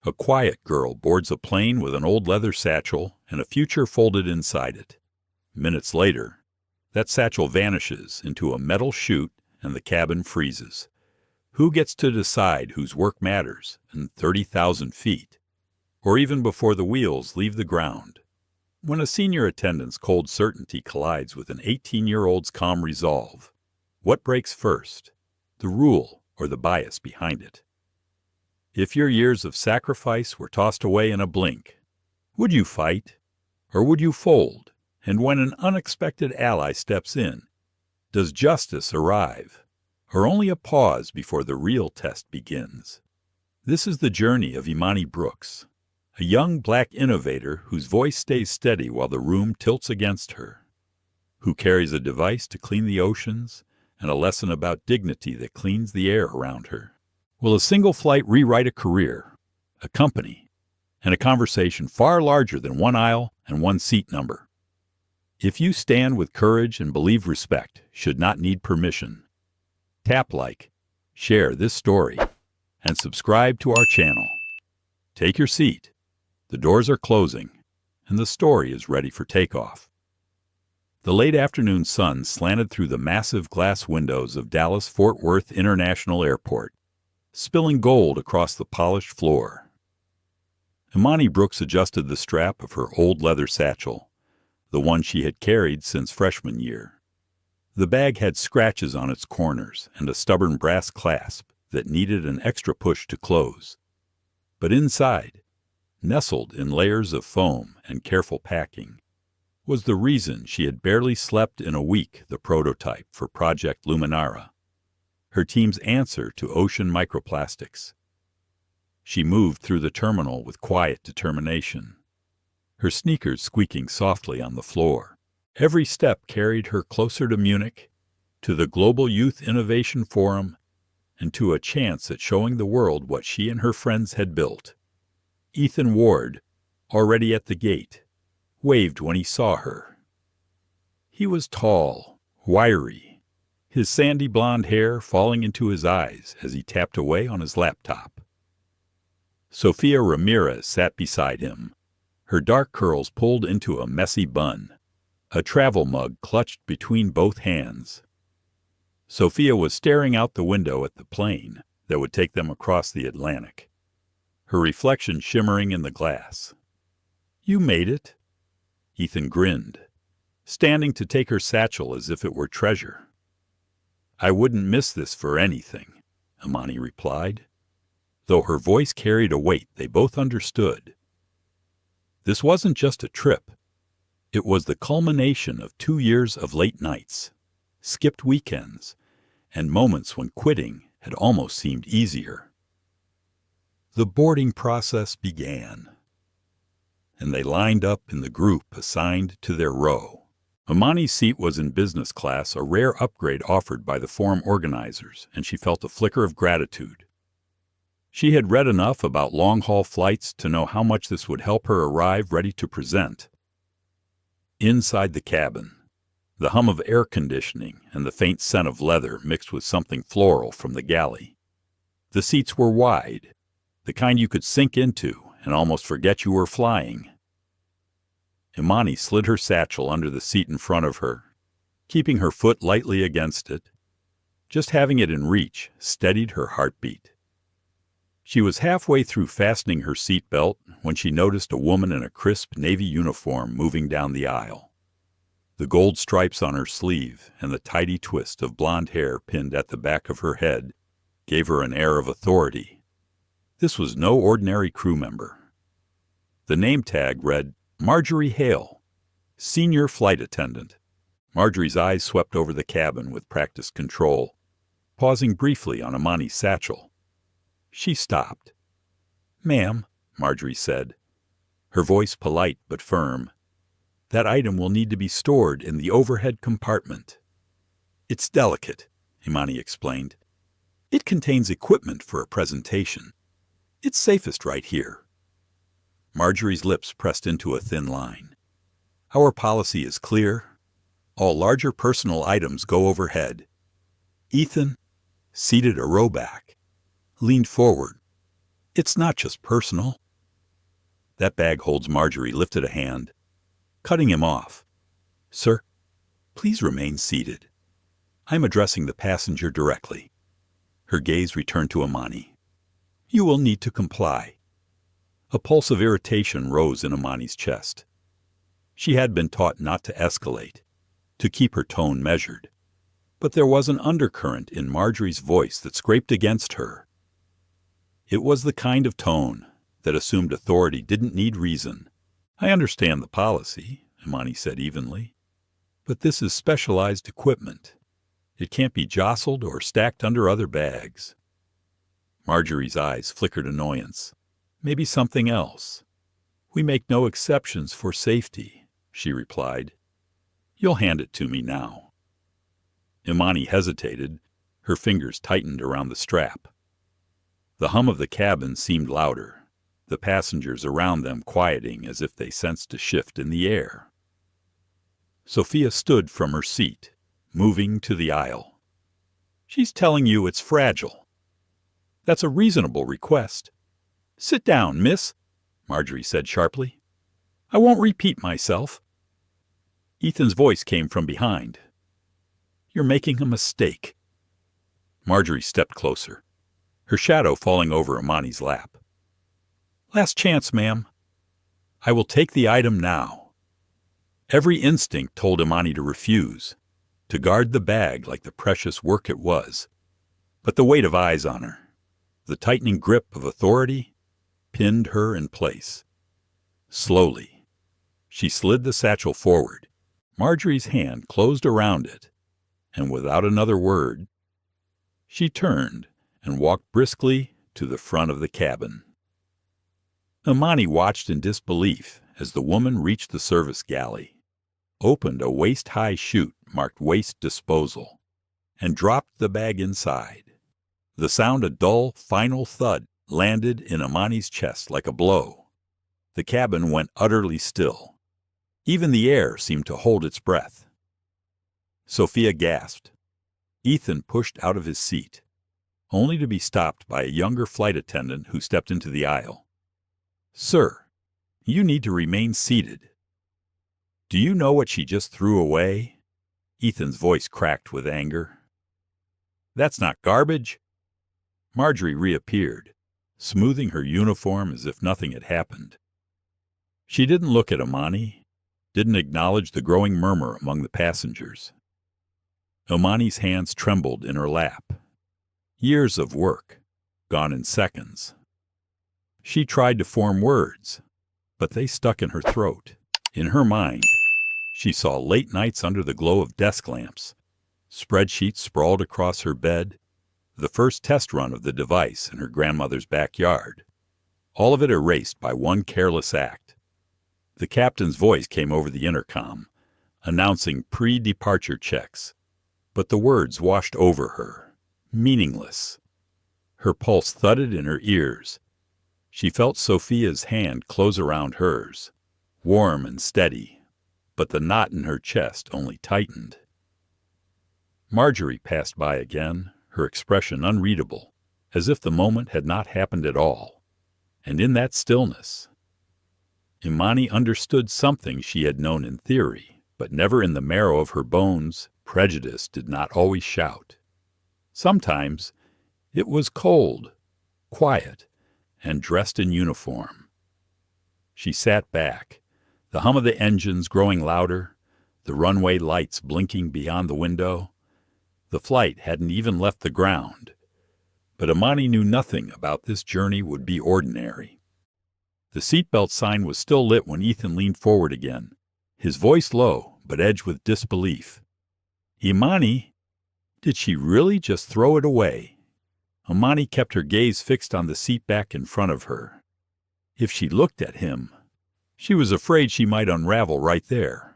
A quiet girl boards a plane with an old leather satchel and a future folded inside it. Minutes later, that satchel vanishes into a metal chute and the cabin freezes. Who gets to decide whose work matters in 30,000 feet, or even before the wheels leave the ground? When a senior attendant's cold certainty collides with an 18-year-old's calm resolve, what breaks first, the rule or the bias behind it? If your years of sacrifice were tossed away in a blink, would you fight, or would you fold? And when an unexpected ally steps in, does justice arrive, or only a pause before the real test begins? This is the journey of Imani Brooks, a young black innovator whose voice stays steady while the room tilts against her, who carries a device to clean the oceans and a lesson about dignity that cleans the air around her. Will a single flight rewrite a career, a company, and a conversation far larger than one aisle and one seat number? If you stand with courage and believe respect should not need permission, tap like, share this story, and subscribe to our channel. Take your seat. The doors are closing, and the story is ready for takeoff. The late afternoon sun slanted through the massive glass windows of Dallas-Fort Worth International Airport, spilling gold across the polished floor. Imani Brooks adjusted the strap of her old leather satchel, the one she had carried since freshman year. The bag had scratches on its corners and a stubborn brass clasp that needed an extra push to close. But inside, nestled in layers of foam and careful packing, was the reason she had barely slept in a week, the prototype for Project Luminara, her team's answer to ocean microplastics. She moved through the terminal with quiet determination, her sneakers squeaking softly on the floor. Every step carried her closer to Munich, to the Global Youth Innovation Forum, and to a chance at showing the world what she and her friends had built. Ethan Ward, already at the gate, waved when he saw her. He was tall, wiry, his sandy blonde hair falling into his eyes as he tapped away on his laptop. Sofia Ramirez sat beside him, her dark curls pulled into a messy bun, a travel mug clutched between both hands. Sofia was staring out the window at the plane that would take them across the Atlantic, her reflection shimmering in the glass. "You made it." Ethan grinned, standing to take her satchel as if it were treasure. "I wouldn't miss this for anything," Imani replied, though her voice carried a weight they both understood. This wasn't just a trip. It was the culmination of 2 years of late nights, skipped weekends, and moments when quitting had almost seemed easier. The boarding process began, and they lined up in the group assigned to their row. Imani's seat was in business class, a rare upgrade offered by the forum organizers, and she felt a flicker of gratitude. She had read enough about long-haul flights to know how much this would help her arrive ready to present. Inside the cabin, the hum of air conditioning and the faint scent of leather mixed with something floral from the galley. The seats were wide, the kind you could sink into and almost forget you were flying. Imani slid her satchel under the seat in front of her, keeping her foot lightly against it. Just having it in reach steadied her heartbeat. She was halfway through fastening her seatbelt when she noticed a woman in a crisp navy uniform moving down the aisle. The gold stripes on her sleeve and the tidy twist of blonde hair pinned at the back of her head gave her an air of authority. This was no ordinary crew member. The name tag read, Marjorie Hale, Senior Flight Attendant. Marjorie's eyes swept over the cabin with practiced control, pausing briefly on Imani's satchel. She stopped. "Ma'am," Marjorie said, her voice polite but firm, "that item will need to be stored in the overhead compartment." "It's delicate," Imani explained. "It contains equipment for a presentation. It's safest right here." Marjorie's lips pressed into a thin line. "Our policy is clear. All larger personal items go overhead." Ethan, seated a row back, leaned forward, It's not just personal. That bag holds Marjorie lifted a hand, cutting him off. Sir, please remain seated. I'm addressing the passenger directly. Her gaze returned to Imani. You will need to comply. A pulse of irritation rose in Imani's chest. She had been taught not to escalate, to keep her tone measured. But there was an undercurrent in Marjorie's voice that scraped against her. It was the kind of tone that assumed authority didn't need reason. I understand the policy, Imani said evenly, but this is specialized equipment. It can't be jostled or stacked under other bags. Marjorie's eyes flickered annoyance. Maybe something else. We make no exceptions for safety, she replied. You'll hand it to me now. Imani hesitated. Her fingers tightened around the strap. The hum of the cabin seemed louder, the passengers around them quieting as if they sensed a shift in the air. Sophia stood from her seat, moving to the aisle. She's telling you it's fragile. That's a reasonable request. Sit down, miss, Marjorie said sharply. I won't repeat myself. Ethan's voice came from behind. You're making a mistake. Marjorie stepped closer, her shadow falling over Imani's lap. Last chance, ma'am. I will take the item now. Every instinct told Imani to refuse, to guard the bag like the precious work it was. But the weight of eyes on her, the tightening grip of authority, pinned her in place. Slowly, she slid the satchel forward. Marjorie's hand closed around it, and without another word, she turned and walked briskly to the front of the cabin. Imani watched in disbelief as the woman reached the service galley, opened a waist-high chute marked Waste Disposal, and dropped the bag inside. The sound a dull, final thud landed in Imani's chest like a blow. The cabin went utterly still. Even the air seemed to hold its breath. Sophia gasped. Ethan pushed out of his seat, only to be stopped by a younger flight attendant who stepped into the aisle. Sir, you need to remain seated. Do you know what she just threw away? Ethan's voice cracked with anger. That's not garbage. Marjorie reappeared, smoothing her uniform as if nothing had happened. She didn't look at Imani, didn't acknowledge the growing murmur among the passengers. Imani's hands trembled in her lap. Years of work, gone in seconds. She tried to form words, but they stuck in her throat. In her mind, she saw late nights under the glow of desk lamps, spreadsheets sprawled across her bed, the first test run of the device in her grandmother's backyard, all of it erased by one careless act. The captain's voice came over the intercom, announcing pre-departure checks, but the words washed over her, meaningless. Her pulse thudded in her ears. She felt Sophia's hand close around hers, warm and steady, but the knot in her chest only tightened. Marjorie passed by again, her expression unreadable, as if the moment had not happened at all. And in that stillness, Imani understood something she had known in theory, but never in the marrow of her bones. Prejudice did not always shout. Sometimes it was cold, quiet, and dressed in uniform. She sat back, the hum of the engines growing louder, the runway lights blinking beyond the window. The flight hadn't even left the ground, but Imani knew nothing about this journey would be ordinary. The seatbelt sign was still lit when Ethan leaned forward again, his voice low but edged with disbelief. Imani, did she really just throw it away? Imani kept her gaze fixed on the seat back in front of her. If she looked at him, she was afraid she might unravel right there.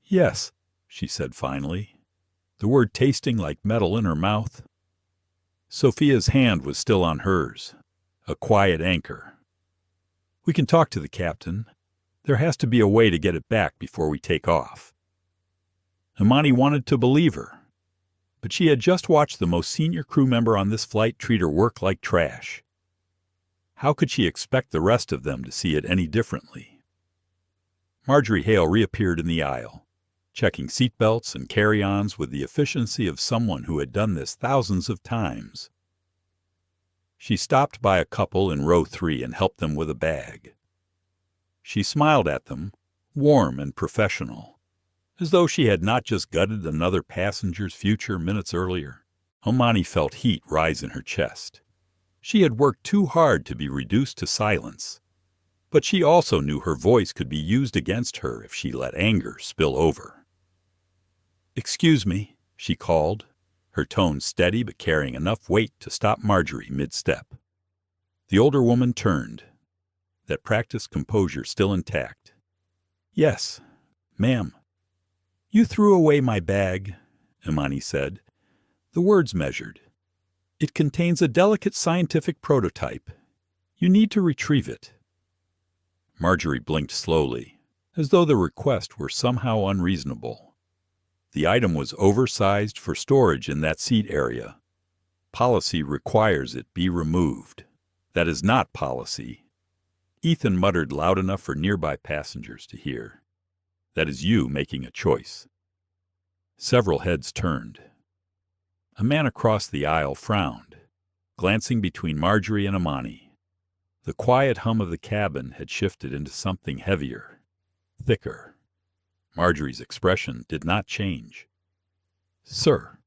Yes, she said finally, the word tasting like metal in her mouth. Sophia's hand was still on hers, a quiet anchor. We can talk to the captain. There has to be a way to get it back before we take off. Imani wanted to believe her, but she had just watched the most senior crew member on this flight treat her work like trash. How could she expect the rest of them to see it any differently? Marjorie Hale reappeared in the aisle, checking seatbelts and carry-ons with the efficiency of someone who had done this thousands of times. She stopped by a couple in row 3 and helped them with a bag. She smiled at them, warm and professional, as though she had not just gutted another passenger's future minutes earlier. Imani felt heat rise in her chest. She had worked too hard to be reduced to silence, but she also knew her voice could be used against her if she let anger spill over. "Excuse me," she called, her tone steady but carrying enough weight to stop Marjorie mid-step. The older woman turned, that practiced composure still intact. "Yes, ma'am." "You threw away my bag," Imani said, the words measured. "It contains a delicate scientific prototype. You need to retrieve it." Marjorie blinked slowly, as though the request were somehow unreasonable. The item was oversized for storage in that seat area. Policy requires it be removed. That is not policy. Ethan muttered loud enough for nearby passengers to hear. That is you making a choice. Several heads turned. A man across the aisle frowned, glancing between Marjorie and Imani. The quiet hum of the cabin had shifted into something heavier, thicker. Marjorie's expression did not change. "Sir,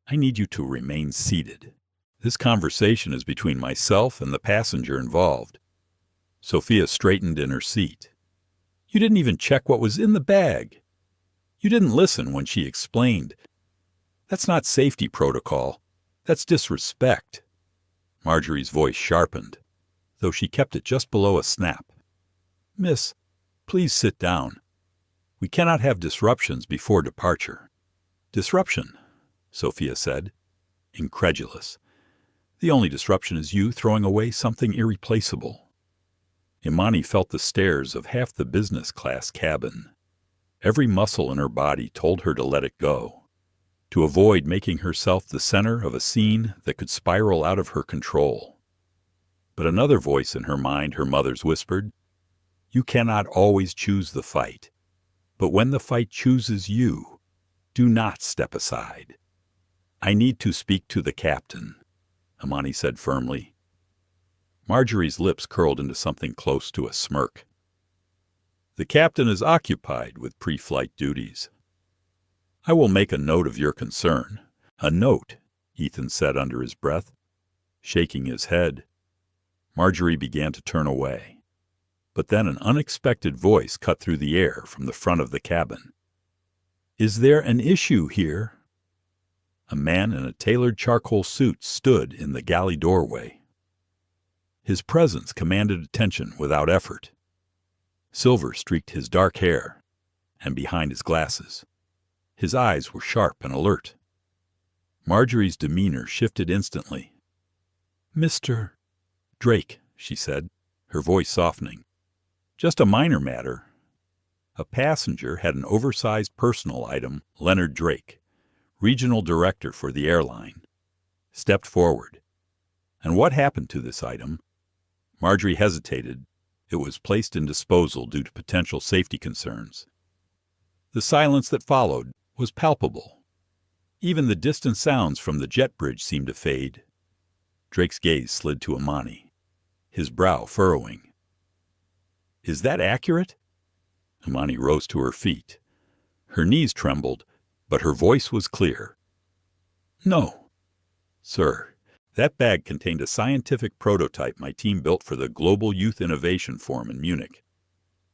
I need you to remain seated. This conversation is between myself and the passenger involved." Sophia straightened in her seat. "You didn't even check what was in the bag. You didn't listen when she explained. That's not safety protocol. That's disrespect." Marjorie's voice sharpened, though she kept it just below a snap. "Miss, please sit down. We cannot have disruptions before departure." "Disruption?" Sophia said, incredulous. "The only disruption is you throwing away something irreplaceable." Imani felt the stares of half the business class cabin. Every muscle in her body told her to let it go, to avoid making herself the center of a scene that could spiral out of her control. But another voice in her mind, her mother's, whispered, "You cannot always choose the fight. But when the fight chooses you, do not step aside." "I need to speak to the captain," Imani said firmly. Marjorie's lips curled into something close to a smirk. "The captain is occupied with pre-flight duties." "I will make a note of your concern." "A note," Ethan said under his breath, shaking his head. Marjorie began to turn away. But then an unexpected voice cut through the air from the front of the cabin. "Is there an issue here?" A man in a tailored charcoal suit stood in the galley doorway. His presence commanded attention without effort. Silver streaked his dark hair, and behind his glasses, his eyes were sharp and alert. Marjorie's demeanor shifted instantly. "Mr. Drake," she said, her voice softening. "Just a minor matter." A passenger had an oversized personal item, Leonard Drake, regional director for the airline, stepped forward. "And what happened to this item?" Marjorie hesitated. It was placed in disposal due to potential safety concerns. The silence that followed was palpable. Even the distant sounds from the jet bridge seemed to fade. Drake's gaze slid to Imani, his brow furrowing. "Is that accurate?" Imani rose to her feet. Her knees trembled, but her voice was clear. "No, sir. That bag contained a scientific prototype my team built for the Global Youth Innovation Forum in Munich.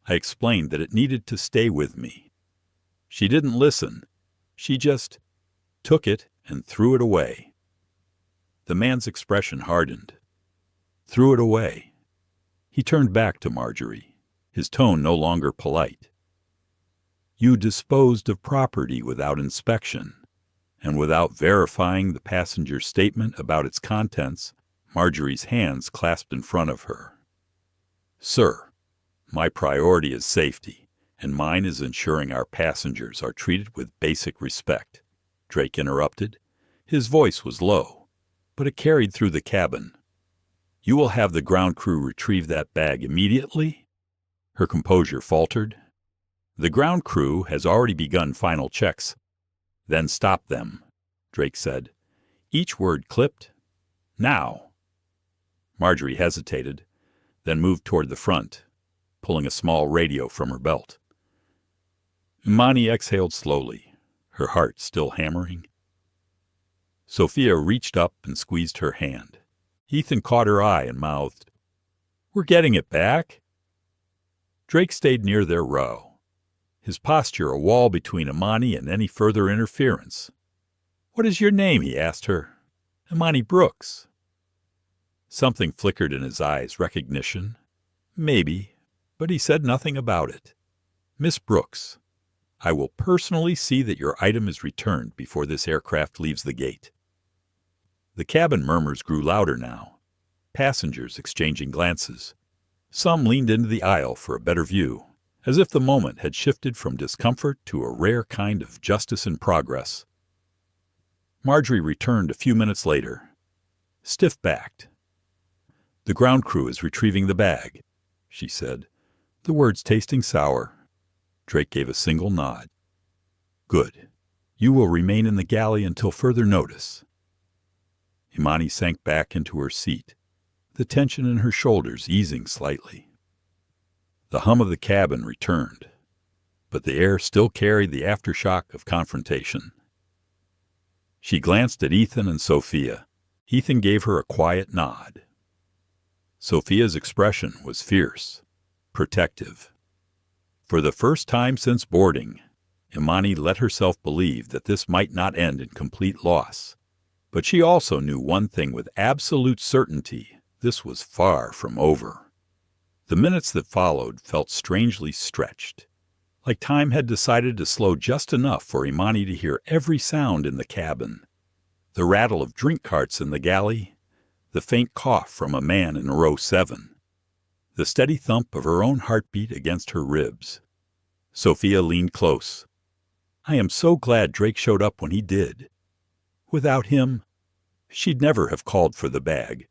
I explained that it needed to stay with me. She didn't listen. She just took it and threw it away." The man's expression hardened. "Threw it away." He turned back to Marjorie, his tone no longer polite. "You disposed of property without inspection, and without verifying the passenger's statement about its contents." Marjorie's hands clasped in front of her. "Sir, my priority is safety, and mine is ensuring our passengers are treated with basic respect," Drake interrupted. His voice was low, but it carried through the cabin. You will have the ground crew retrieve that bag immediately? Her composure faltered. The ground crew has already begun final checks. Then stop them, Drake said. Each word clipped. Now. Marjorie hesitated, then moved toward the front, pulling a small radio from her belt. Imani exhaled slowly, her heart still hammering. Sophia reached up and squeezed her hand. Ethan caught her eye and mouthed, "We're getting it back." Drake stayed near their row, his posture a wall between Imani and any further interference. "What is your name?" he asked her. "Imani Brooks." Something flickered in his eyes, recognition. Maybe, but he said nothing about it. "Miss Brooks, I will personally see that your item is returned before this aircraft leaves the gate." The cabin murmurs grew louder now, passengers exchanging glances. Some leaned into the aisle for a better view, as if the moment had shifted from discomfort to a rare kind of justice in progress. Marjorie returned a few minutes later, stiff-backed. "The ground crew is retrieving the bag," she said, the words tasting sour. Drake gave a single nod. "Good. You will remain in the galley until further notice." Imani sank back into her seat, the tension in her shoulders easing slightly. The hum of the cabin returned, but the air still carried the aftershock of confrontation. She glanced at Ethan and Sophia. Ethan gave her a quiet nod. Sophia's expression was fierce, protective. For the first time since boarding, Imani let herself believe that this might not end in complete loss. But she also knew one thing with absolute certainty: this was far from over. The minutes that followed felt strangely stretched, like time had decided to slow just enough for Imani to hear every sound in the cabin. The rattle of drink carts in the galley, the faint cough from a man in row 7, the steady thump of her own heartbeat against her ribs. Sophia leaned close. "I am so glad Drake showed up when he did. Without him, she'd never have called for the bag."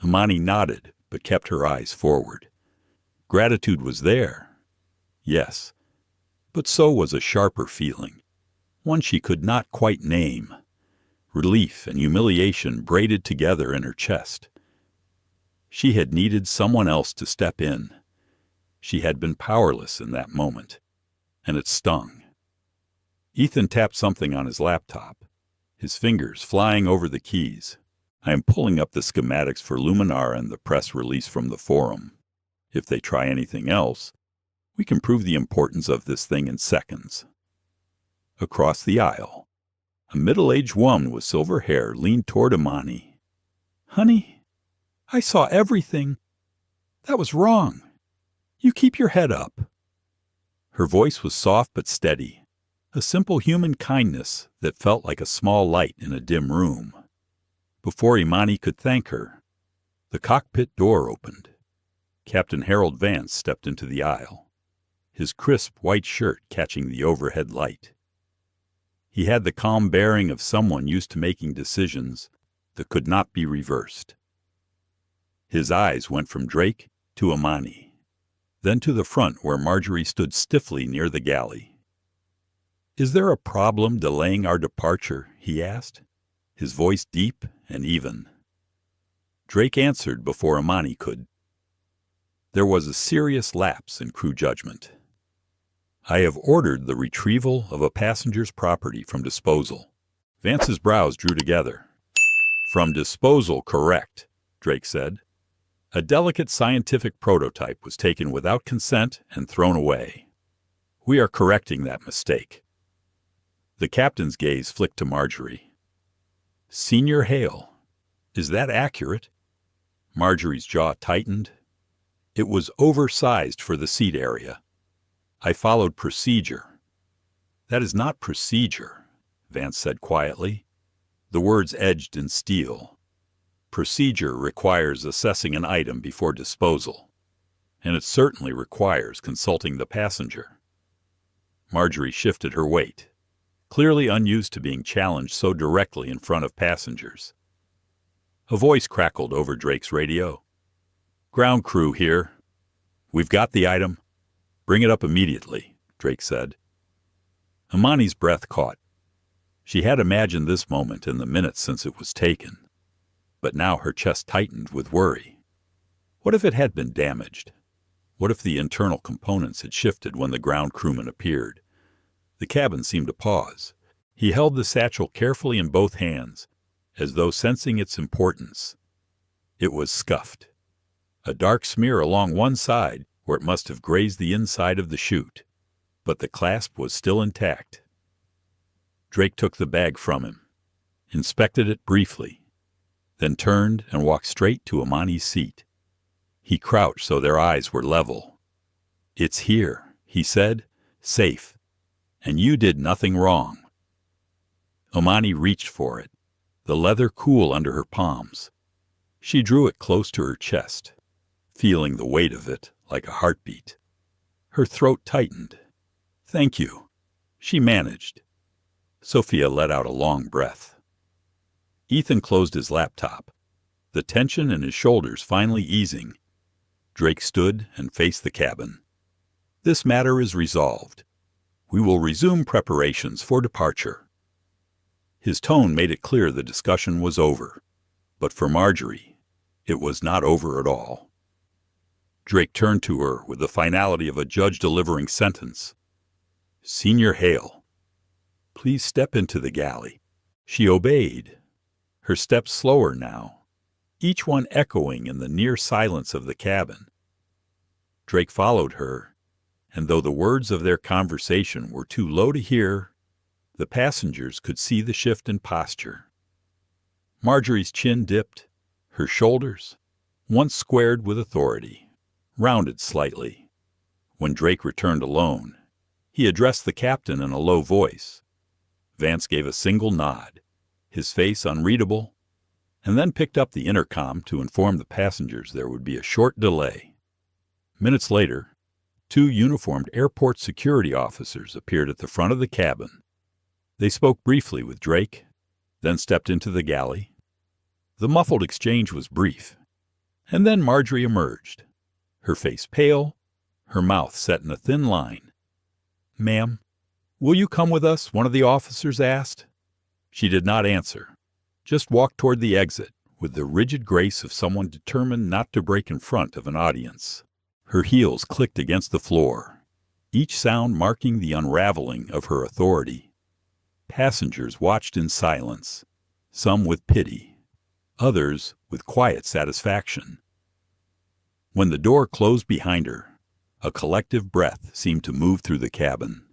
Imani nodded, but kept her eyes forward. Gratitude was there, yes, but so was a sharper feeling, one she could not quite name. Relief and humiliation braided together in her chest. She had needed someone else to step in. She had been powerless in that moment, and it stung. Ethan tapped something on his laptop, his fingers flying over the keys. "I am pulling up the schematics for Luminar and the press release from the forum. If they try anything else, we can prove the importance of this thing in seconds." Across the aisle, a middle-aged woman with silver hair leaned toward Imani. "Honey, I saw everything. That was wrong. You keep your head up." Her voice was soft but steady, a simple human kindness that felt like a small light in a dim room. Before Imani could thank her, the cockpit door opened. Captain Harold Vance stepped into the aisle, his crisp white shirt catching the overhead light. He had the calm bearing of someone used to making decisions that could not be reversed. His eyes went from Drake to Imani, then to the front where Marjorie stood stiffly near the galley. "Is there a problem delaying our departure?" he asked, his voice deep and even. Drake answered before Imani could. There was a serious lapse in crew judgment. "I have ordered the retrieval of a passenger's property from disposal." Vance's brows drew together. "From disposal, correct," Drake said. "A delicate scientific prototype was taken without consent and thrown away. We are correcting that mistake." The captain's gaze flicked to Marjorie. "Senior Hale, is that accurate?" Marjorie's jaw tightened. "It was oversized for the seat area. I followed procedure." "That is not procedure," Vance said quietly, the words edged in steel. "Procedure requires assessing an item before disposal, and it certainly requires consulting the passenger." Marjorie shifted her weight, clearly unused to being challenged so directly in front of passengers. A voice crackled over Drake's radio. "Ground crew here. We've got the item. Bring it up immediately," Drake said. Imani's breath caught. She had imagined this moment in the minutes since it was taken. But now her chest tightened with worry. What if it had been damaged? What if the internal components had shifted when the ground crewman appeared? The cabin seemed to pause. He held the satchel carefully in both hands, as though sensing its importance. It was scuffed. A dark smear along one side where it must have grazed the inside of the chute. But the clasp was still intact. Drake took the bag from him, inspected it briefly, then turned and walked straight to Imani's seat. He crouched so their eyes were level. "It's here," he said, "safe. And you did nothing wrong." Imani reached for it, the leather cool under her palms. She drew it close to her chest, feeling the weight of it like a heartbeat. Her throat tightened. "Thank you," she managed. Sophia let out a long breath. Ethan closed his laptop, the tension in his shoulders finally easing. Drake stood and faced the cabin. "This matter is resolved. We will resume preparations for departure." His tone made it clear the discussion was over. But for Marjorie, it was not over at all. Drake turned to her with the finality of a judge delivering sentence. "Senior Hale, please step into the galley." She obeyed, her steps slower now, each one echoing in the near silence of the cabin. Drake followed her, and though the words of their conversation were too low to hear, the passengers could see the shift in posture. Marjorie's chin dipped, her shoulders, once squared with authority, rounded slightly. When Drake returned alone, he addressed the captain in a low voice. Vance gave a single nod, his face unreadable, and then picked up the intercom to inform the passengers there would be a short delay. Minutes later, 2 uniformed airport security officers appeared at the front of the cabin. They spoke briefly with Drake, then stepped into the galley. The muffled exchange was brief, and then Marjorie emerged, her face pale, her mouth set in a thin line. "Ma'am, will you come with us?" one of the officers asked. She did not answer, just walked toward the exit with the rigid grace of someone determined not to break in front of an audience. Her heels clicked against the floor, each sound marking the unraveling of her authority. Passengers watched in silence, some with pity, others with quiet satisfaction. When the door closed behind her, a collective breath seemed to move through the cabin.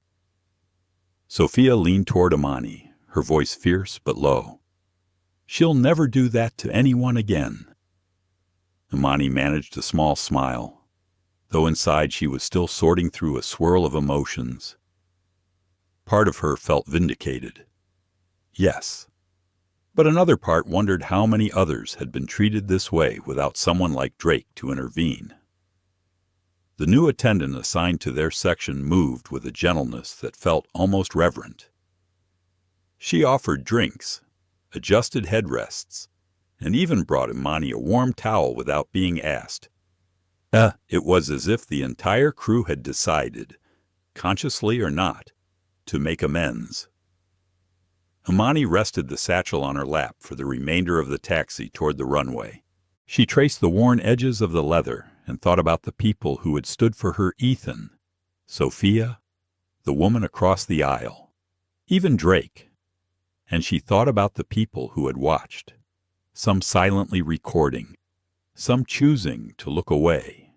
Sophia leaned toward Imani, her voice fierce but low. "She'll never do that to anyone again." Imani managed a small smile, though inside she was still sorting through a swirl of emotions. Part of her felt vindicated. Yes. But another part wondered how many others had been treated this way without someone like Drake to intervene. The new attendant assigned to their section moved with a gentleness that felt almost reverent. She offered drinks, adjusted headrests, and even brought Imani a warm towel without being asked. It was as if the entire crew had decided, consciously or not, to make amends. Imani rested the satchel on her lap for the remainder of the taxi toward the runway. She traced the worn edges of the leather and thought about the people who had stood for her: Ethan, Sophia, the woman across the aisle, even Drake. And she thought about the people who had watched, some silently recording, some choosing to look away.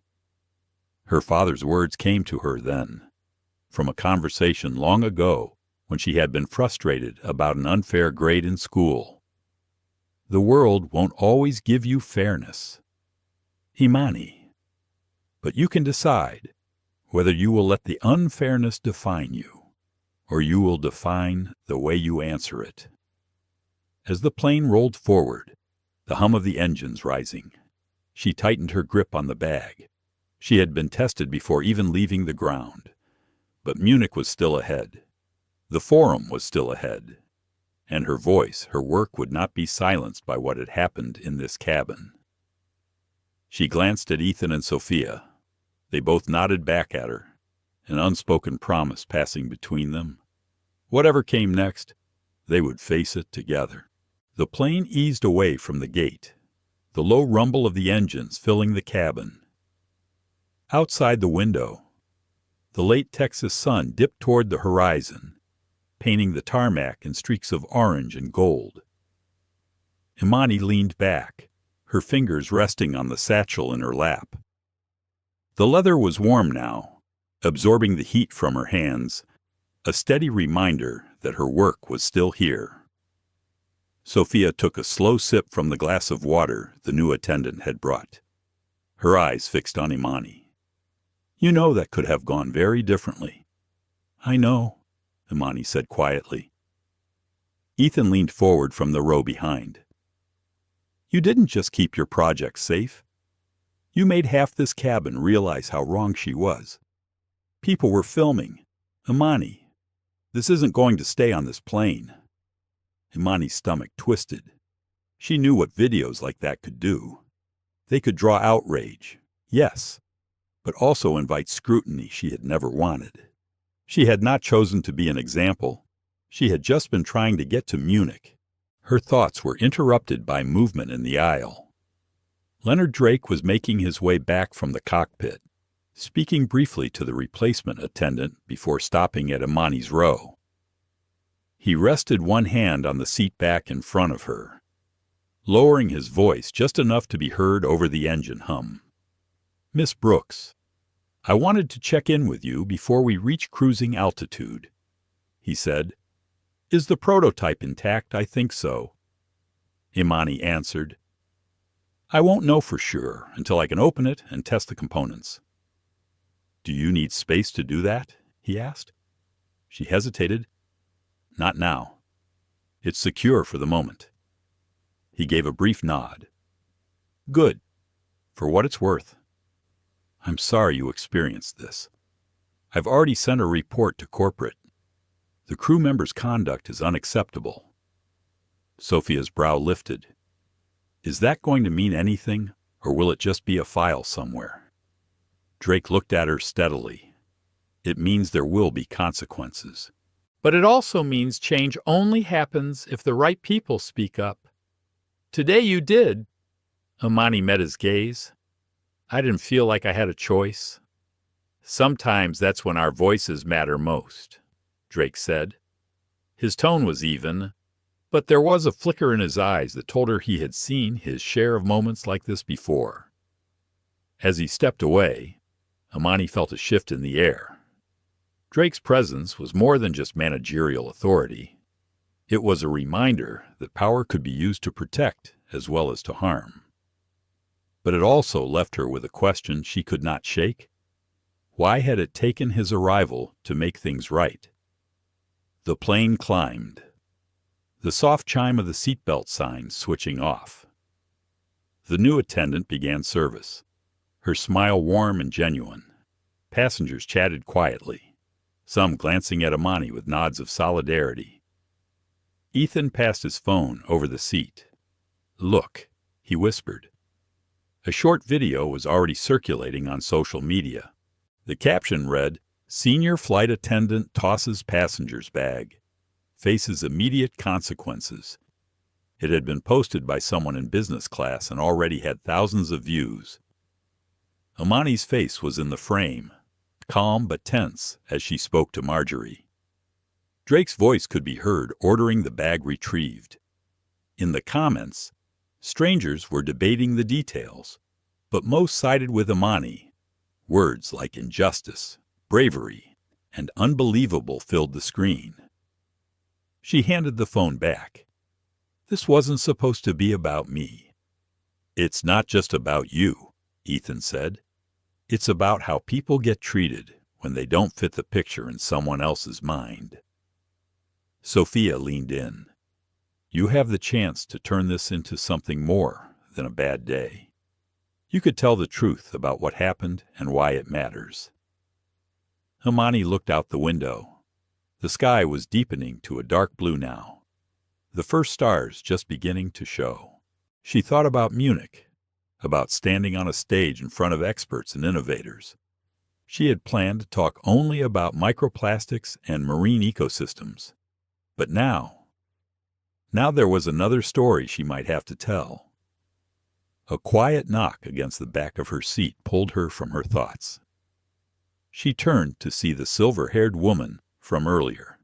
Her father's words came to her then, from a conversation long ago when she had been frustrated about an unfair grade in school. The world won't always give you fairness, Imani, but you can decide whether you will let the unfairness define you, or you will define the way you answer it. As the plane rolled forward, the hum of the engines rising, she tightened her grip on the bag. She had been tested before even leaving the ground, but Munich was still ahead. The Forum was still ahead, And her voice, her work would not be silenced by what had happened in this cabin. She glanced at Ethan and Sophia. They both nodded back at her, an unspoken promise passing between them. Whatever came next, they would face it together. The plane eased away from the gate, the low rumble of the engines filling the cabin. Outside the window, the late Texas sun dipped toward the horizon, painting the tarmac in streaks of orange and gold. Imani leaned back, her fingers resting on the satchel in her lap. The leather was warm now, absorbing the heat from her hands, a steady reminder that her work was still here. Sophia took a slow sip from the glass of water the new attendant had brought, her eyes fixed on Imani. "You know that could have gone very differently." "I know," Imani said quietly. Ethan leaned forward from the row behind. "You didn't just keep your project safe. You made half this cabin realize how wrong she was. People were filming. Imani, this isn't going to stay on this plane." Imani's stomach twisted. She knew what videos like that could do. They could draw outrage, yes, but also invite scrutiny she had never wanted. She had not chosen to be an example. She had just been trying to get to Munich. Her thoughts were interrupted by movement in the aisle. Leonard Drake was making his way back from the cockpit, speaking briefly to the replacement attendant before stopping at Imani's row. He rested one hand on the seat back in front of her, lowering his voice just enough to be heard over the engine hum. "Miss Brooks, I wanted to check in with you before we reach cruising altitude," he said. "Is the prototype intact? I think so." Imani answered. "I won't know for sure until I can open it and test the components." "Do you need space to do that?" he asked. She hesitated. "Not now. It's secure for the moment." He gave a brief nod. "Good. For what it's worth. I'm sorry you experienced this. I've already sent a report to corporate. The crew member's conduct is unacceptable." Sophia's brow lifted. "Is that going to mean anything, or will it just be a file somewhere?" Drake looked at her steadily. "It means there will be consequences. But it also means change only happens if the right people speak up. Today you did." Imani met his gaze. "I didn't feel like I had a choice." "Sometimes that's when our voices matter most," Drake said. His tone was even, but there was a flicker in his eyes that told her he had seen his share of moments like this before. As he stepped away, Imani felt a shift in the air. Drake's presence was more than just managerial authority. It was a reminder that power could be used to protect as well as to harm. But it also left her with a question she could not shake. Why had it taken his arrival to make things right? The plane climbed, the soft chime of the seatbelt sign switching off. The new attendant began service, her smile warm and genuine. Passengers chatted quietly, some glancing at Imani with nods of solidarity. Ethan passed his phone over the seat. "Look," he whispered. A short video was already circulating on social media. The caption read, "Senior flight attendant tosses passenger's bag. Faces immediate consequences." It had been posted by someone in business class and already had thousands of views. Imani's face was in the frame, calm but tense as she spoke to Marjorie. Drake's voice could be heard ordering the bag retrieved. In the comments, strangers were debating the details, but most sided with Imani. Words like injustice, bravery, and unbelievable filled the screen. She handed the phone back. "This wasn't supposed to be about me." "It's not just about you," Ethan said. "It's about how people get treated when they don't fit the picture in someone else's mind." Sophia leaned in. "You have the chance to turn this into something more than a bad day. You could tell the truth about what happened and why it matters." Imani looked out the window. The sky was deepening to a dark blue now. the first stars just beginning to show. She thought about Munich, about standing on a stage in front of experts and innovators. She had planned to talk only about microplastics and marine ecosystems. But now there was another story she might have to tell. A quiet knock against the back of her seat pulled her from her thoughts. She turned to see the silver-haired woman from earlier.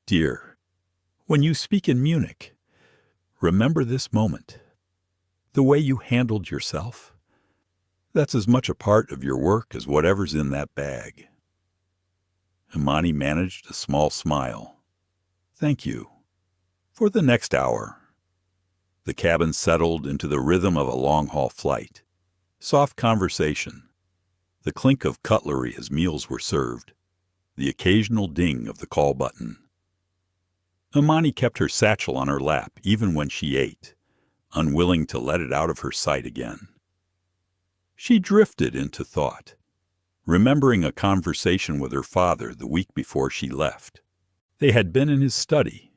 "Dear, when you speak in Munich, remember this moment. The way you handled yourself. That's as much a part of your work as whatever's in that bag." Imani managed a small smile. "Thank you." For the next hour, the cabin settled into the rhythm of a long-haul flight. Soft conversation, the clink of cutlery as meals were served, the occasional ding of the call button. Imani kept her satchel on her lap even when she ate, unwilling to let it out of her sight again. She drifted into thought, remembering a conversation with her father the week before she left. They had been in his study,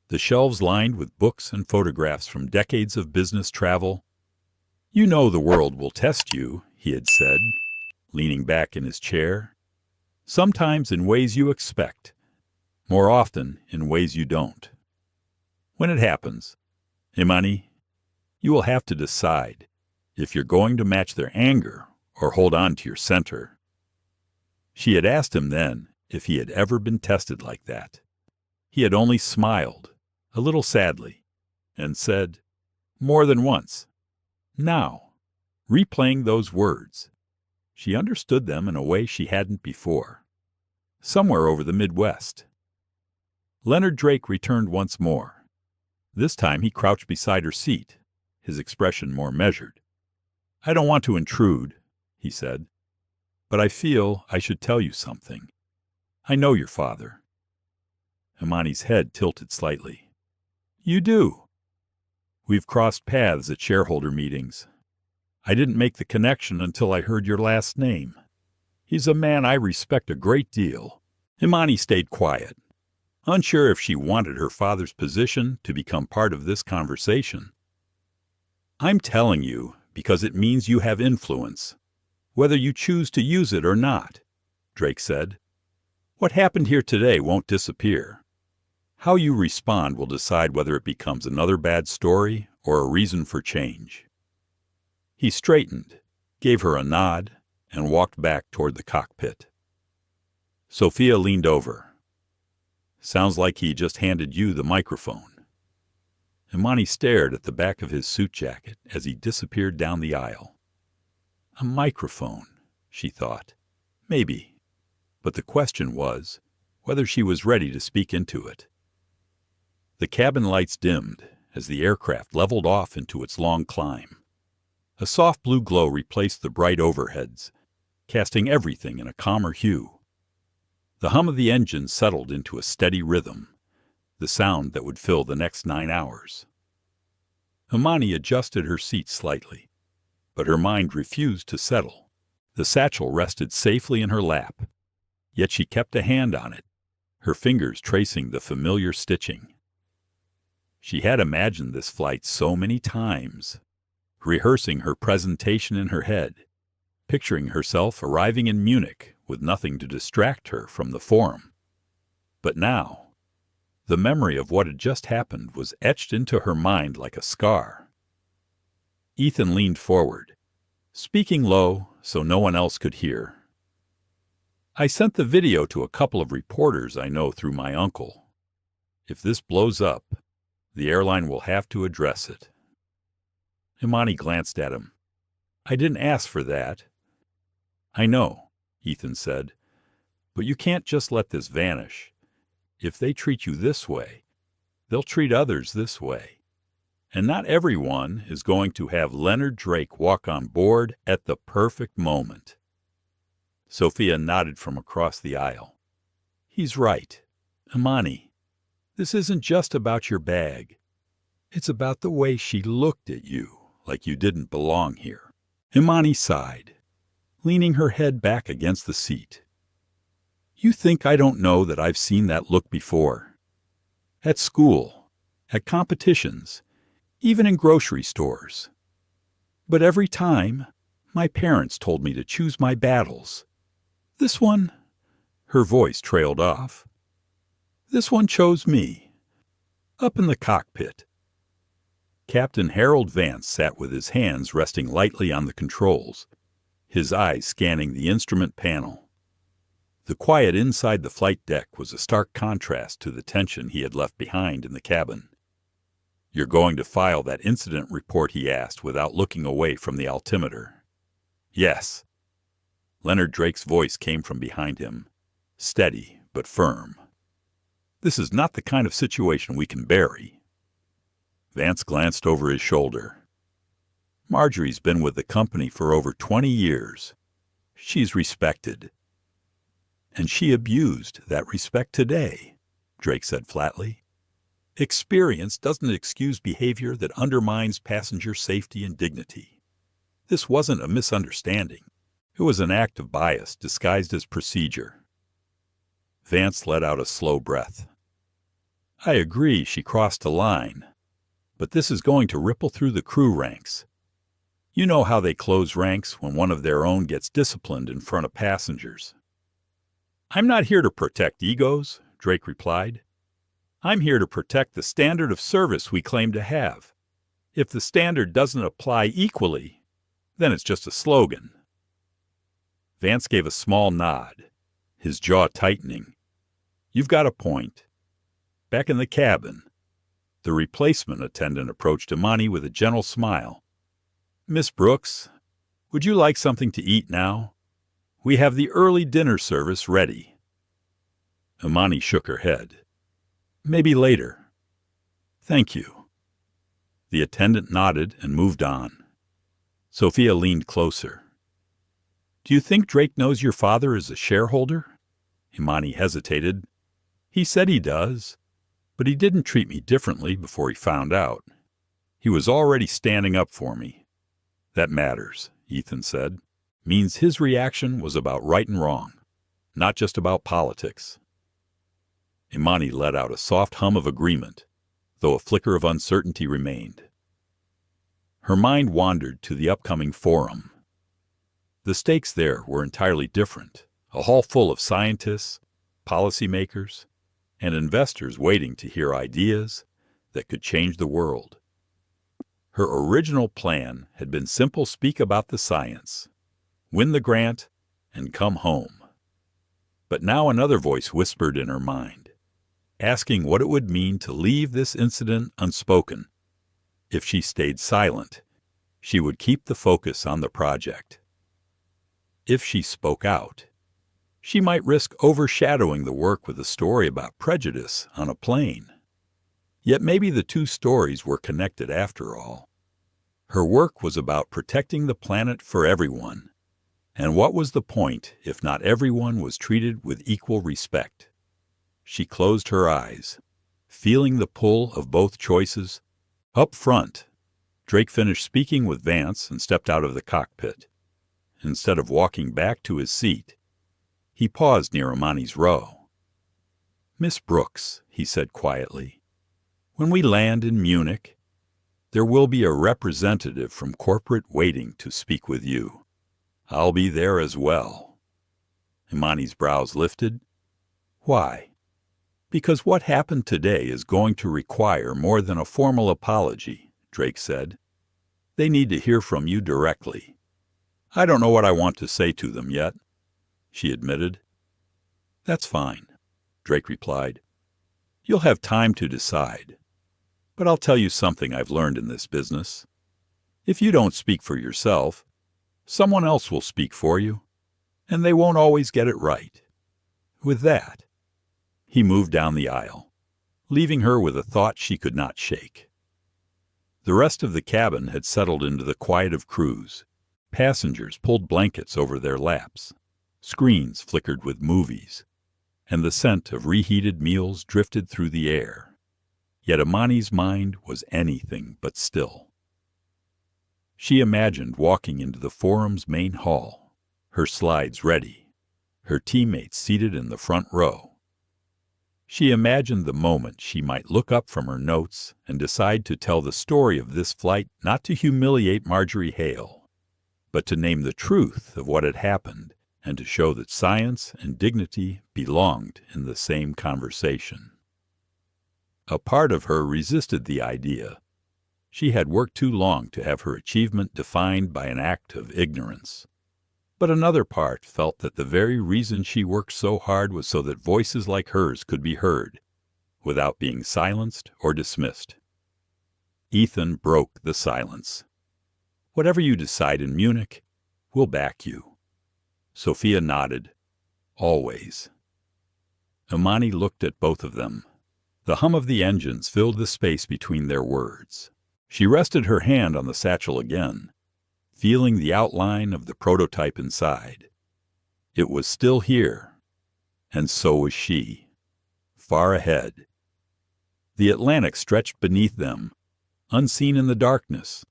the shelves lined with books and photographs from decades of business travel. "You know the world will test you," he had said, leaning back in his chair. "Sometimes in ways you expect, more often in ways you don't. When it happens, Imani, you will have to decide if you're going to match their anger or hold on to your center." She had asked him then if he had ever been tested like that. He had only smiled, a little sadly, and said, "More than once." Now, replaying those words, she understood them in a way she hadn't before. Somewhere over the Midwest. Leonard Drake returned once more. This time he crouched beside her seat, his expression more measured. "I don't want to intrude," he said, "but I feel I should tell you something. I know your father." Imani's head tilted slightly. "You do?" "We've crossed paths at shareholder meetings. I didn't make the connection until I heard your last name. He's a man I respect a great deal." Imani stayed quiet, unsure if she wanted her father's position to become part of this conversation. "I'm telling you because it means you have influence, whether you choose to use it or not," Drake said. "What happened here today won't disappear. How you respond will decide whether it becomes another bad story or a reason for change." He straightened, gave her a nod, and walked back toward the cockpit. Sophia leaned over. "Sounds like he just handed you the microphone." Imani stared at the back of his suit jacket as he disappeared down the aisle. A microphone, she thought. Maybe. But the question was whether she was ready to speak into it. The cabin lights dimmed as the aircraft leveled off into its long climb. A soft blue glow replaced the bright overheads, casting everything in a calmer hue. The hum of the engine settled into a steady rhythm, the sound that would fill the next 9 hours. Imani adjusted her seat slightly, but her mind refused to settle. The satchel rested safely in her lap, yet she kept a hand on it, her fingers tracing the familiar stitching. She had imagined this flight so many times, rehearsing her presentation in her head, picturing herself arriving in Munich with nothing to distract her from the forum. But now, the memory of what had just happened was etched into her mind like a scar. Ethan leaned forward, speaking low so no one else could hear. "I sent the video to a couple of reporters I know through my uncle. If this blows up, the airline will have to address it." Imani glanced at him. "I didn't ask for that." "I know," Ethan said, "but you can't just let this vanish. If they treat you this way, they'll treat others this way. And not everyone is going to have Leonard Drake walk on board at the perfect moment." Sophia nodded from across the aisle. "He's right. Imani, this isn't just about your bag. It's about the way she looked at you like you didn't belong here." Imani sighed, leaning her head back against the seat. "You think I don't know that I've seen that look before? At school, at competitions, even in grocery stores. But every time, my parents told me to choose my battles. This one, her voice trailed off. This one chose me, up in the cockpit. Captain Harold Vance sat with his hands resting lightly on the controls, his eyes scanning the instrument panel. The quiet inside the flight deck was a stark contrast to the tension he had left behind in the cabin. "You're going to file that incident report?" he asked without looking away from the altimeter. "Yes." Leonard Drake's voice came from behind him, steady but firm. "This is not the kind of situation we can bury." Vance glanced over his shoulder. "Marjorie's been with the company for over 20 years. She's respected." "And she abused that respect today," Drake said flatly. "Experience doesn't excuse behavior that undermines passenger safety and dignity. This wasn't a misunderstanding. It was an act of bias disguised as procedure." Vance let out a slow breath. "I agree she crossed a line, but this is going to ripple through the crew ranks. You know how they close ranks when one of their own gets disciplined in front of passengers." "I'm not here to protect egos," Drake replied. "I'm here to protect the standard of service we claim to have. If the standard doesn't apply equally, then it's just a slogan." Vance gave a small nod, his jaw tightening. "You've got a point." Back in the cabin, the replacement attendant approached Imani with a gentle smile. "Miss Brooks, would you like something to eat now? We have the early dinner service ready." Imani shook her head. "Maybe later." "Thank you." The attendant nodded and moved on. Sophia leaned closer. "Do you think Drake knows your father is a shareholder?" Imani hesitated. "He said he does, but he didn't treat me differently before he found out. He was already standing up for me." "That matters," Ethan said. "Means his reaction was about right and wrong, not just about politics." Imani let out a soft hum of agreement, though a flicker of uncertainty remained. Her mind wandered to the upcoming forum. The stakes there were entirely different, a hall full of scientists, policymakers, and investors waiting to hear ideas that could change the world. Her original plan had been simple: speak about the science, win the grant, and come home. But now another voice whispered in her mind, asking what it would mean to leave this incident unspoken. If she stayed silent, she would keep the focus on the project. If she spoke out, she might risk overshadowing the work with a story about prejudice on a plane. Yet maybe the two stories were connected after all. Her work was about protecting the planet for everyone. And what was the point if not everyone was treated with equal respect? She closed her eyes, feeling the pull of both choices. Up front, Drake finished speaking with Vance and stepped out of the cockpit. Instead of walking back to his seat, he paused near Imani's row. "Miss Brooks," he said quietly, "when we land in Munich, there will be a representative from corporate waiting to speak with you. I'll be there as well." Imani's brows lifted. "Why?" "Because what happened today is going to require more than a formal apology," Drake said. "They need to hear from you directly." "I don't know what I want to say to them yet," she admitted. "That's fine," Drake replied. "You'll have time to decide. But I'll tell you something I've learned in this business. If you don't speak for yourself, someone else will speak for you, and they won't always get it right." With that, he moved down the aisle, leaving her with a thought she could not shake. The rest of the cabin had settled into the quiet of cruise. Passengers pulled blankets over their laps. Screens flickered with movies, and the scent of reheated meals drifted through the air. Yet Imani's mind was anything but still. She imagined walking into the forum's main hall, her slides ready, her teammates seated in the front row. She imagined the moment she might look up from her notes and decide to tell the story of this flight, not to humiliate Marjorie Hale, but to name the truth of what had happened and to show that science and dignity belonged in the same conversation. A part of her resisted the idea. She had worked too long to have her achievement defined by an act of ignorance. But another part felt that the very reason she worked so hard was so that voices like hers could be heard, without being silenced or dismissed. Ethan broke the silence. "Whatever you decide in Munich, we'll back you." Sophia nodded. "Always." Imani looked at both of them. The hum of the engines filled the space between their words. She rested her hand on the satchel again, feeling the outline of the prototype inside. It was still here, and so was she, far ahead. The Atlantic stretched beneath them, unseen in the darkness,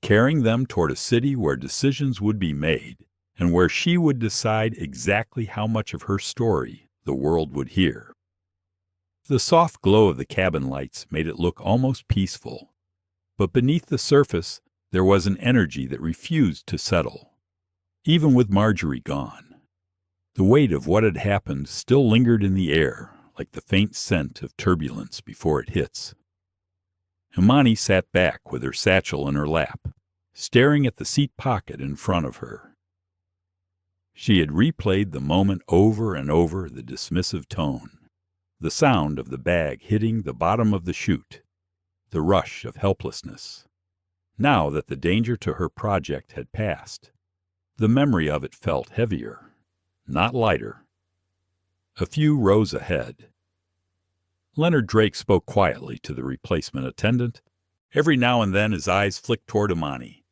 carrying them toward a city where decisions would be made and where she would decide exactly how much of her story the world would hear. The soft glow of the cabin lights made it look almost peaceful, but beneath the surface there was an energy that refused to settle. Even with Marjorie gone, the weight of what had happened still lingered in the air, like the faint scent of turbulence before it hits. Imani sat back with her satchel in her lap, staring at the seat pocket in front of her. She had replayed the moment over and over, the dismissive tone, the sound of the bag hitting the bottom of the chute, the rush of helplessness. Now that the danger to her project had passed, the memory of it felt heavier, not lighter. A few rows ahead, Leonard Drake spoke quietly to the replacement attendant. Every now and then his eyes flicked toward Imani,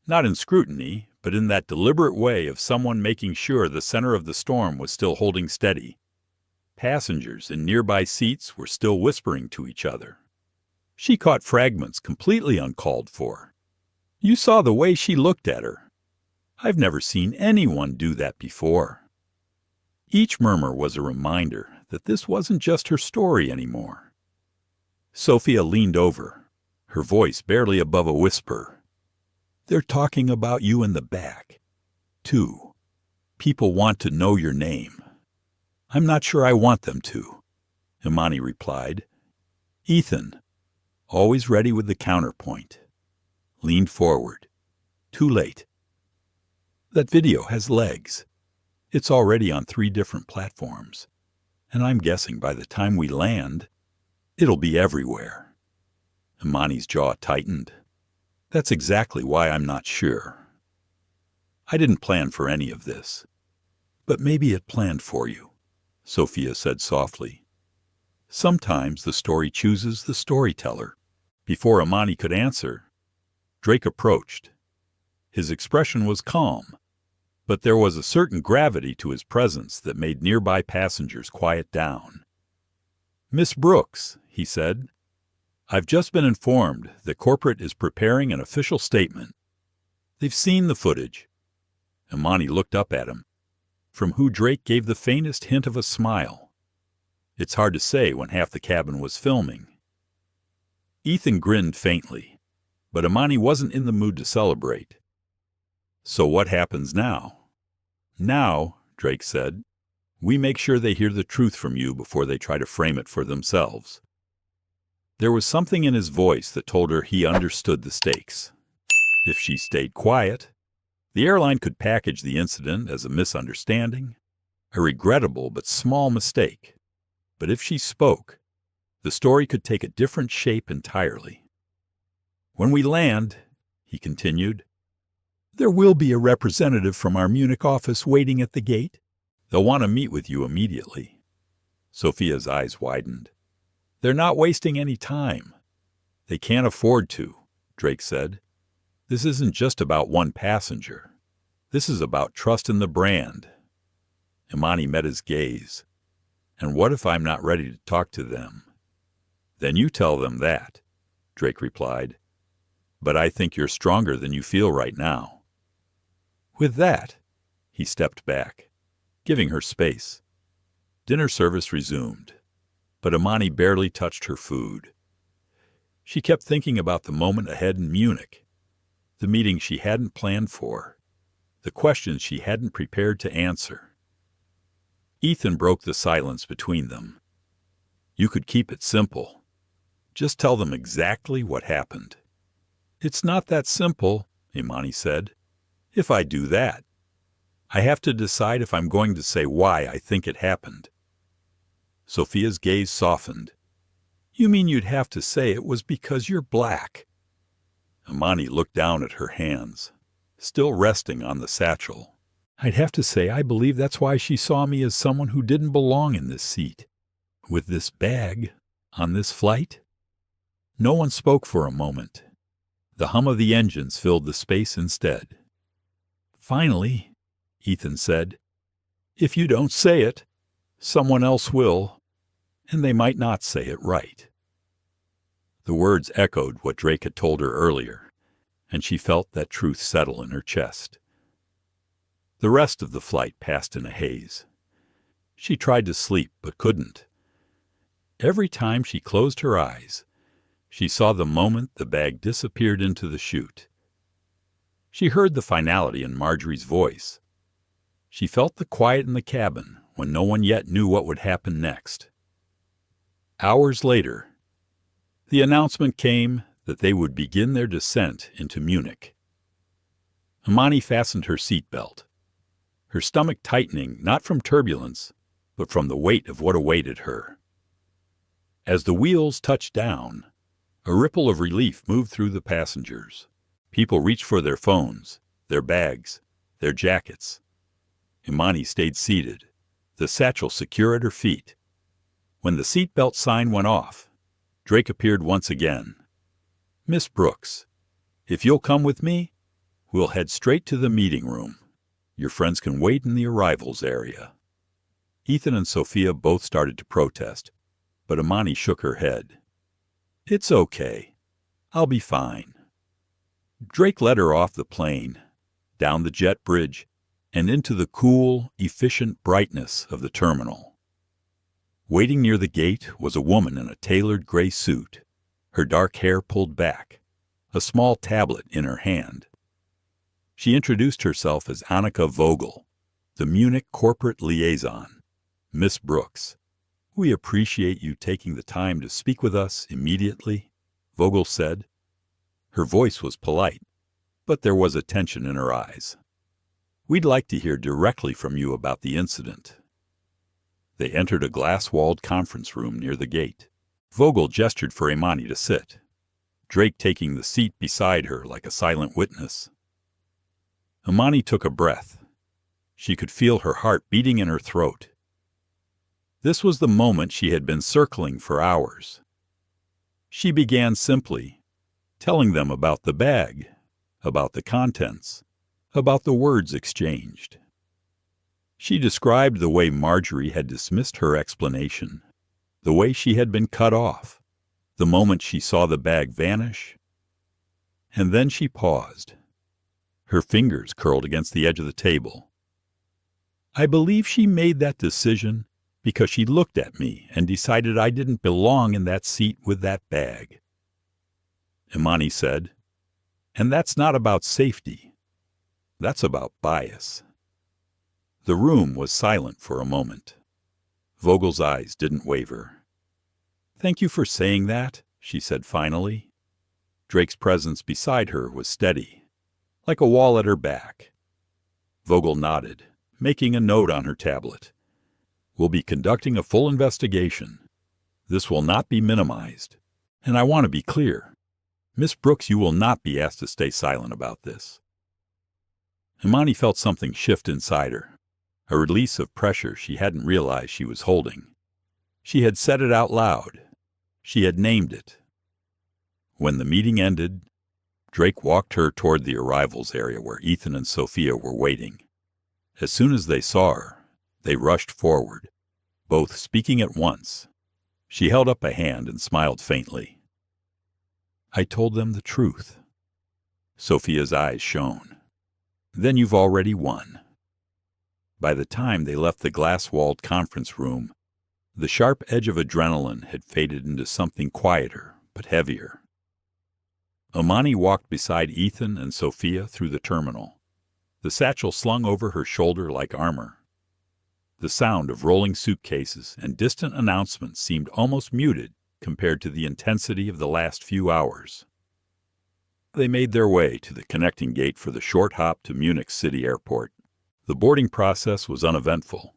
not in scrutiny, but in that deliberate way of someone making sure the center of the storm was still holding steady. Passengers in nearby seats were still whispering to each other. She caught fragments completely uncalled for. "You saw the way she looked at her. I've never seen anyone do that before." Each murmur was a reminder that this wasn't just her story anymore. Sophia leaned over, her voice barely above a whisper. "They're talking about you in the back, too. People want to know your name." "I'm not sure I want them to," Imani replied. Ethan, always ready with the counterpoint, leaned forward. "Too late. That video has legs. It's already on 3 different platforms, and I'm guessing by the time we land, it'll be everywhere." Imani's jaw tightened. "That's exactly why I'm not sure. I didn't plan for any of this, but maybe it planned for you," Sophia said softly. "Sometimes the story chooses the storyteller." Before Imani could answer, Drake approached. His expression was calm, but there was a certain gravity to his presence that made nearby passengers quiet down. "Miss Brooks," he said, "I've just been informed that corporate is preparing an official statement. They've seen the footage." Imani looked up at him, from who Drake gave the faintest hint of a smile. It's hard to say when half the cabin was filming. Ethan grinned faintly, but Imani wasn't in the mood to celebrate. "So what happens now?" "Now," Drake said, "we make sure they hear the truth from you before they try to frame it for themselves." There was something in his voice that told her he understood the stakes. If she stayed quiet, the airline could package the incident as a misunderstanding, a regrettable but small mistake. But if she spoke, the story could take a different shape entirely. "When we land," he continued, "there will be a representative from our Munich office waiting at the gate. They'll want to meet with you immediately." Sophia's eyes widened. "They're not wasting any time." "They can't afford to," Drake said. "This isn't just about one passenger. This is about trust in the brand." Imani met his gaze. "And what if I'm not ready to talk to them?" "Then you tell them that," Drake replied. "But I think you're stronger than you feel right now." With that, he stepped back, giving her space. Dinner service resumed. but Imani barely touched her food. She kept thinking about the moment ahead in Munich, the meeting she hadn't planned for, the questions she hadn't prepared to answer. Ethan broke the silence between them. You could keep it simple. Just tell them exactly what happened. It's not that simple, Imani said. If I do that, I have to decide if I'm going to say why I think it happened. Sophia's gaze softened. You mean you'd have to say it was because you're black? Imani looked down at her hands, still resting on the satchel. I'd have to say I believe that's why she saw me as someone who didn't belong in this seat. With this bag, on this flight? No one spoke for a moment. The hum of the engines filled the space instead. Finally, Ethan said, if you don't say it, someone else will, and they might not say it right. The words echoed what Drake had told her earlier, and she felt that truth settle in her chest. The rest of the flight passed in a haze. She tried to sleep, but couldn't. Every time she closed her eyes, she saw the moment the bag disappeared into the chute. She heard the finality in Marjorie's voice. She felt the quiet in the cabin when no one yet knew what would happen next. Hours later, the announcement came that they would begin their descent into Munich. Imani fastened her seatbelt, her stomach tightening not from turbulence, but from the weight of what awaited her. As the wheels touched down, a ripple of relief moved through the passengers. People reached for their phones, their bags, their jackets. Imani stayed seated, the satchel secure at her feet. When the seatbelt sign went off, Drake appeared once again. Miss Brooks, if you'll come with me, we'll head straight to the meeting room. Your friends can wait in the arrivals area. Ethan and Sophia both started to protest, but Imani shook her head. It's okay. I'll be fine. Drake led her off the plane, down the jet bridge, and into the cool, efficient brightness of the terminal. Waiting near the gate was a woman in a tailored gray suit, her dark hair pulled back, a small tablet in her hand. She introduced herself as Annika Vogel, the Munich corporate liaison. Miss Brooks, we appreciate you taking the time to speak with us immediately, Vogel said. Her voice was polite, but there was a tension in her eyes. We'd like to hear directly from you about the incident. They entered a glass-walled conference room near the gate. Vogel gestured for Imani to sit, Drake taking the seat beside her like a silent witness. Imani took a breath. She could feel her heart beating in her throat. This was the moment she had been circling for hours. She began simply, telling them about the bag, about the contents, about the words exchanged. She described the way Marjorie had dismissed her explanation, the way she had been cut off, the moment she saw the bag vanish. And then she paused. Her fingers curled against the edge of the table. I believe she made that decision because she looked at me and decided I didn't belong in that seat with that bag. Imani said, and that's not about safety. That's about bias. The room was silent for a moment. Vogel's eyes didn't waver. Thank you for saying that, she said finally. Drake's presence beside her was steady, like a wall at her back. Vogel nodded, making a note on her tablet. We'll be conducting a full investigation. This will not be minimized. And I want to be clear. Miss Brooks, you will not be asked to stay silent about this. Imani felt something shift inside her, a release of pressure she hadn't realized she was holding. She had said it out loud. She had named it. When the meeting ended, Drake walked her toward the arrivals area where Ethan and Sophia were waiting. As soon as they saw her, they rushed forward, both speaking at once. She held up a hand and smiled faintly. I told them the truth. Sophia's eyes shone. Then you've already won. By the time they left the glass-walled conference room, The sharp edge of adrenaline had faded into something quieter, but heavier. Imani walked beside Ethan and Sophia through the terminal, the satchel slung over her shoulder like armor. The sound of rolling suitcases and distant announcements seemed almost muted compared to the intensity of the last few hours. They made their way to the connecting gate for the short hop to Munich City Airport. The boarding process was uneventful,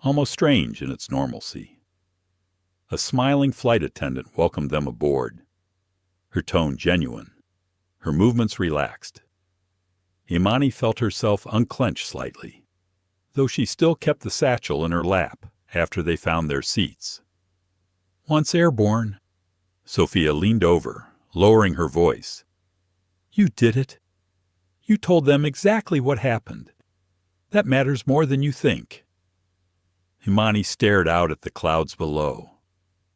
almost strange in its normalcy. A smiling flight attendant welcomed them aboard, her tone genuine, her movements relaxed. Imani felt herself unclench slightly, though she still kept the satchel in her lap after they found their seats. Once airborne, Sophia leaned over, lowering her voice. You did it. You told them exactly what happened. That matters more than you think. Imani stared out at the clouds below,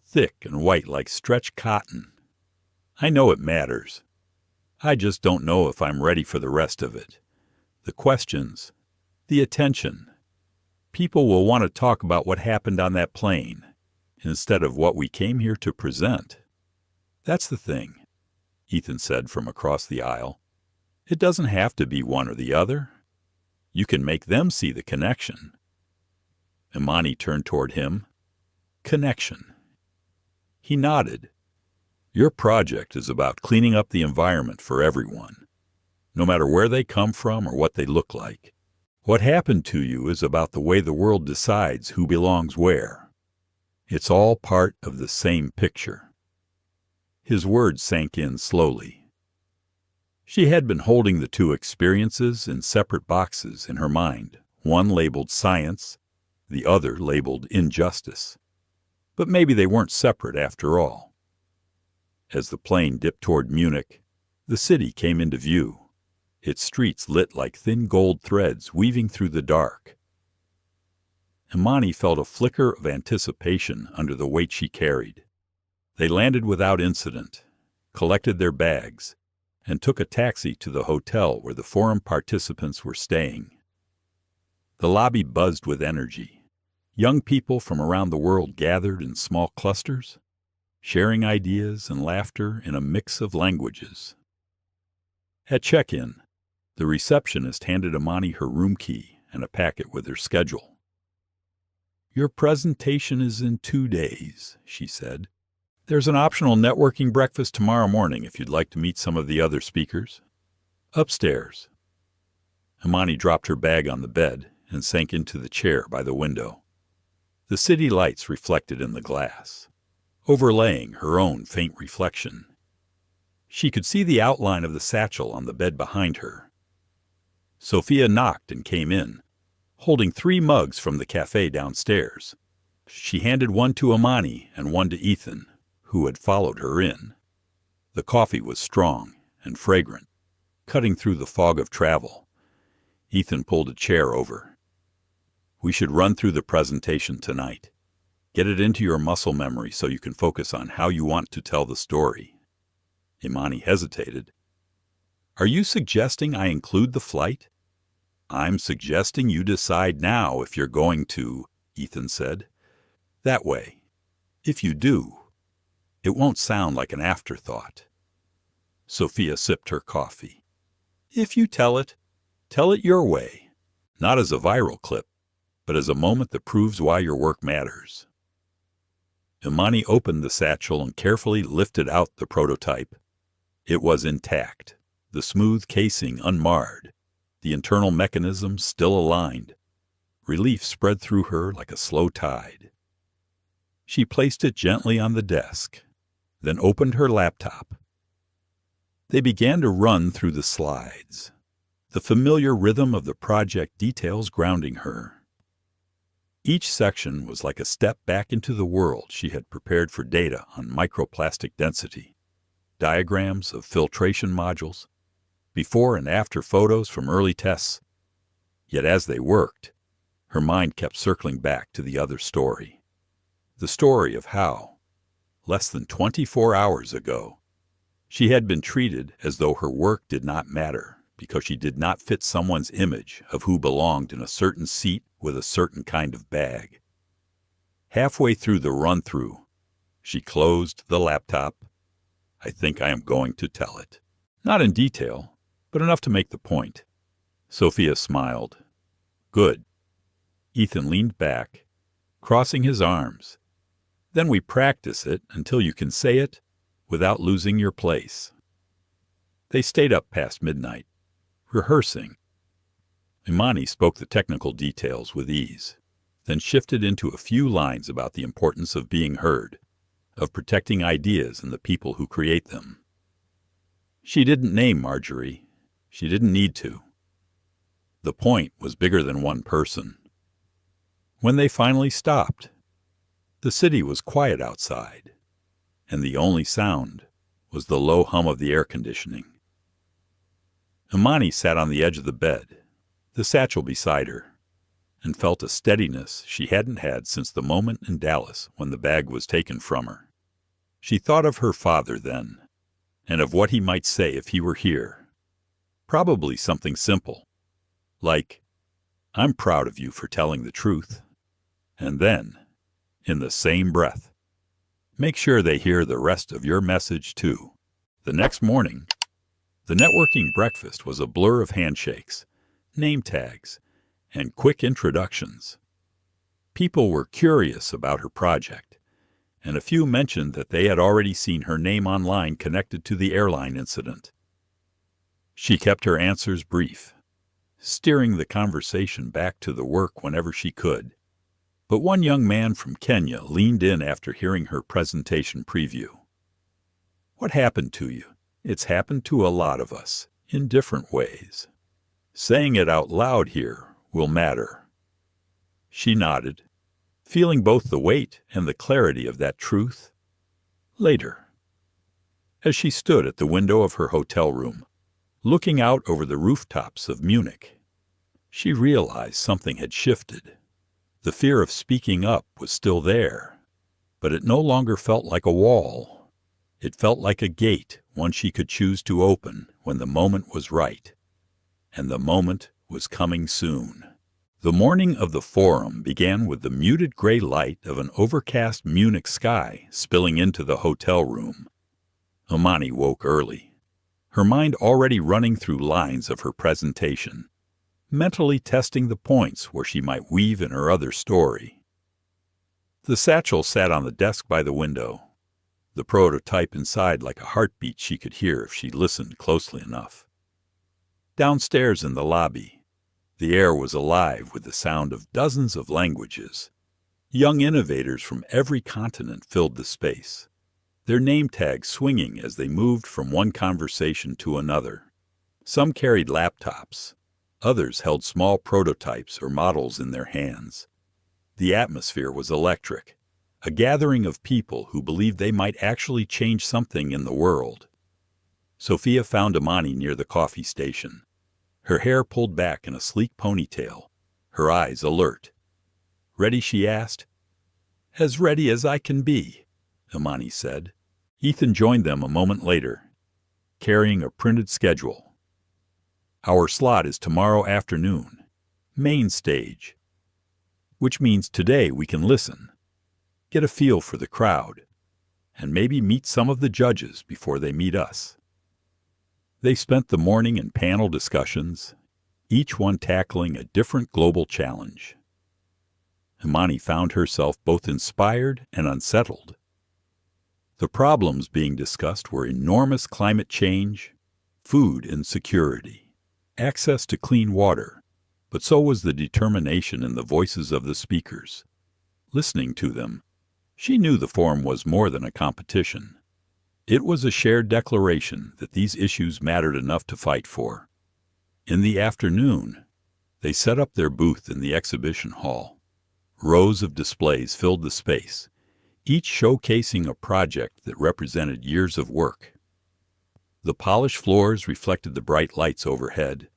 thick and white like stretched cotton. I know it matters. I just don't know if I'm ready for the rest of it. The questions, the attention. People will want to talk about what happened on that plane, instead of what we came here to present. That's the thing, Ethan said from across the aisle. It doesn't have to be one or the other. You can make them see the connection. Imani turned toward him. Connection. He nodded. Your project is about cleaning up the environment for everyone, no matter where they come from or what they look like. What happened to you is about the way the world decides who belongs where. It's all part of the same picture. His words sank in slowly. She had been holding the two experiences in separate boxes in her mind, one labeled science, the other labeled injustice. But maybe they weren't separate after all. As the plane dipped toward Munich, the city came into view, its streets lit like thin gold threads weaving through the dark. Imani felt a flicker of anticipation under the weight she carried. They landed without incident, collected their bags, and took a taxi to the hotel where the forum participants were staying. The lobby buzzed with energy. Young people from around the world gathered in small clusters, sharing ideas and laughter in a mix of languages. At check-in, the receptionist handed Imani her room key and a packet with her schedule. Your presentation is in 2 days, she said. There's an optional networking breakfast tomorrow morning if you'd like to meet some of the other speakers. Upstairs. Imani dropped her bag on the bed and sank into the chair by the window. The city lights reflected in the glass, overlaying her own faint reflection. She could see the outline of the satchel on the bed behind her. Sophia knocked and came in, holding 3 mugs from the cafe downstairs. She handed one to Imani and one to Ethan, who had followed her in. The coffee was strong and fragrant, cutting through the fog of travel. Ethan pulled a chair over. We should run through the presentation tonight. Get it into your muscle memory so you can focus on how you want to tell the story. Imani hesitated. Are you suggesting I include the flight? I'm suggesting you decide now if you're going to, Ethan said. That way, if you do, it won't sound like an afterthought. Sophia sipped her coffee. If you tell it your way, not as a viral clip, but as a moment that proves why your work matters. Imani opened the satchel and carefully lifted out the prototype. It was intact, the smooth casing unmarred, the internal mechanisms still aligned. Relief spread through her like a slow tide. She placed it gently on the desk, then opened her laptop. They began to run through the slides, the familiar rhythm of the project details grounding her. Each section was like a step back into the world she had prepared for data on microplastic density, diagrams of filtration modules, before and after photos from early tests. Yet as they worked, her mind kept circling back to the other story. The story of how, less than 24 hours ago, she had been treated as though her work did not matter because she did not fit someone's image of who belonged in a certain seat with a certain kind of bag. Halfway through the run-through, she closed the laptop. I think I am going to tell it. Not in detail, but enough to make the point. Sophia smiled. Good. Ethan leaned back, crossing his arms. Then we practice it until you can say it without losing your place. They stayed up past midnight, rehearsing. Imani spoke the technical details with ease, then shifted into a few lines about the importance of being heard, of protecting ideas and the people who create them. She didn't name Marjorie. She didn't need to. The point was bigger than one person. When they finally stopped, the city was quiet outside, and the only sound was the low hum of the air conditioning. Imani sat on the edge of the bed, the satchel beside her, and felt a steadiness she hadn't had since the moment in Dallas when the bag was taken from her. She thought of her father then, and of what he might say if he were here. Probably something simple, like, "I'm proud of you for telling the truth." And then, in the same breath, make sure they hear the rest of your message too. The next morning, the networking breakfast was a blur of handshakes, name tags, and quick introductions. People were curious about her project, and a few mentioned that they had already seen her name online connected to the airline incident. She kept her answers brief, steering the conversation back to the work whenever she could. But one young man from Kenya leaned in after hearing her presentation preview. "What happened to you? It's happened to a lot of us, in different ways. Saying it out loud here will matter." She nodded, feeling both the weight and the clarity of that truth. Later, as she stood at the window of her hotel room, looking out over the rooftops of Munich, she realized something had shifted. The fear of speaking up was still there, but it no longer felt like a wall. It felt like a gate, one she could choose to open when the moment was right. And the moment was coming soon. The morning of the forum began with the muted gray light of an overcast Munich sky spilling into the hotel room. Imani woke early, her mind already running through lines of her presentation, mentally testing the points where she might weave in her other story. The satchel sat on the desk by the window, the prototype inside like a heartbeat she could hear if she listened closely enough. Downstairs in the lobby, the air was alive with the sound of dozens of languages. Young innovators from every continent filled the space, their name tags swinging as they moved from one conversation to another. Some carried laptops. Others held small prototypes or models in their hands. The atmosphere was electric, a gathering of people who believed they might actually change something in the world. Sophia found Imani near the coffee station, her hair pulled back in a sleek ponytail, her eyes alert. "Ready?" she asked. "As ready as I can be," Imani said. Ethan joined them a moment later, carrying a printed schedule. "Our slot is tomorrow afternoon, main stage, which means today we can listen, get a feel for the crowd, and maybe meet some of the judges before they meet us." They spent the morning in panel discussions, each one tackling a different global challenge. Imani found herself both inspired and unsettled. The problems being discussed were enormous climate change, food insecurity, access to clean water, but so was the determination in the voices of the speakers. Listening to them, she knew the forum was more than a competition. It was a shared declaration that these issues mattered enough to fight for. In the afternoon, they set up their booth in the exhibition hall. Rows of displays filled the space, each showcasing a project that represented years of work. The polished floors reflected the bright lights overhead,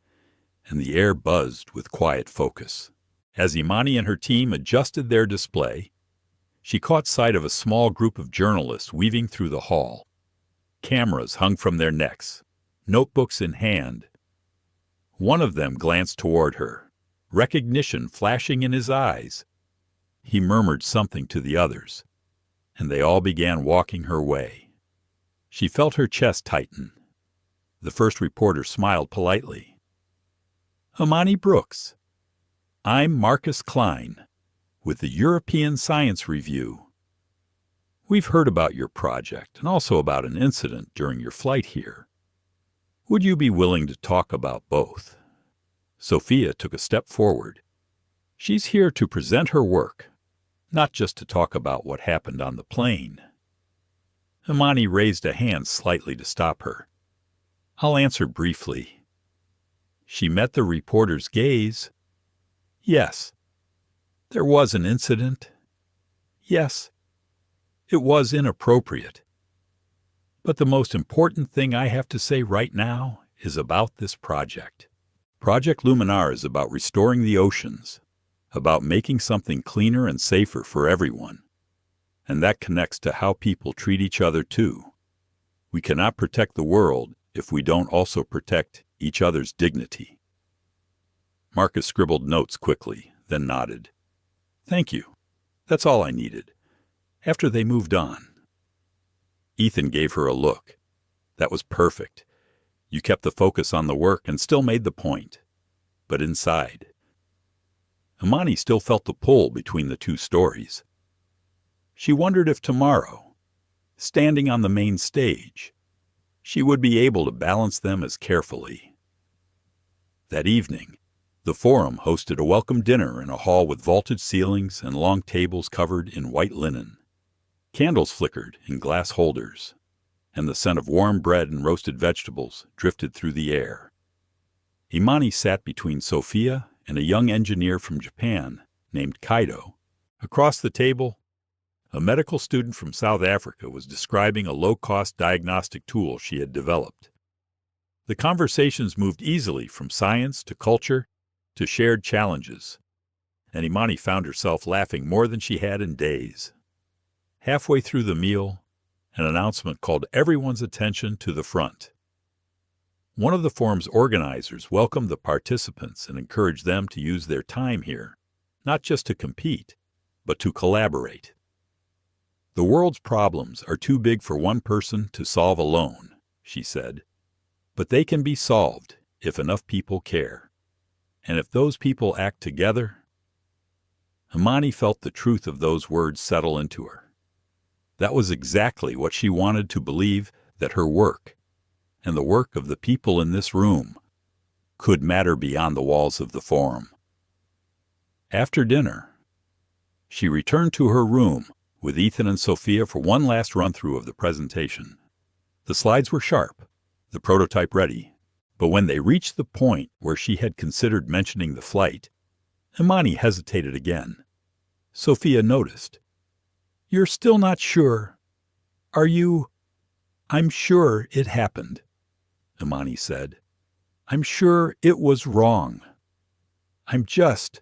and the air buzzed with quiet focus. As Imani and her team adjusted their display, she caught sight of a small group of journalists weaving through the hall. Cameras hung from their necks, notebooks in hand. One of them glanced toward her, recognition flashing in his eyes. he murmured something to the others, and they all began walking her way. She felt her chest tighten. The first reporter smiled politely. "Imani Brooks, I'm Marcus Klein with the European Science Review. We've heard about your project and also about an incident during your flight here. Would you be willing to talk about both?" Sophia took a step forward. She's here to present her work, not just to talk about what happened on the plane. Imani raised a hand slightly to stop her. "I'll answer briefly." She met the reporter's gaze. "Yes, there was an incident. Yes, it was inappropriate. But the most important thing I have to say right now is about this project. Project Luminar is about restoring the oceans, about making something cleaner and safer for everyone. And that connects to how people treat each other too. We cannot protect the world if we don't also protect each other's dignity." Marcus scribbled notes quickly, then nodded. "Thank you. That's all I needed." After they moved on, Ethan gave her a look. "That was perfect. You kept the focus on the work and still made the point. But inside..." Imani still felt the pull between the two stories. She wondered if tomorrow, standing on the main stage, she would be able to balance them as carefully. That evening, the Forum hosted a welcome dinner in a hall with vaulted ceilings and long tables covered in white linen. Candles flickered in glass holders, and the scent of warm bread and roasted vegetables drifted through the air. Imani sat between Sophia and a young engineer from Japan named Kaido. Across the table, a medical student from South Africa was describing a low-cost diagnostic tool she had developed. The conversations moved easily from science to culture to shared challenges, and Imani found herself laughing more than she had in days. Halfway through the meal, an announcement called everyone's attention to the front. One of the forum's organizers welcomed the participants and encouraged them to use their time here, not just to compete, but to collaborate. "The world's problems are too big for one person to solve alone," she said. "But they can be solved if enough people care. And if those people act together..." Imani felt the truth of those words settle into her. That was exactly what she wanted to believe, that her work, and the work of the people in this room, could matter beyond the walls of the Forum. After dinner, she returned to her room with Ethan and Sophia for one last run-through of the presentation. The slides were sharp, the prototype ready, but when they reached the point where she had considered mentioning the flight, Imani hesitated again. Sophia noticed. "You're still not sure, are you?" "I'm sure it happened," Imani said. "I'm sure it was wrong. I'm just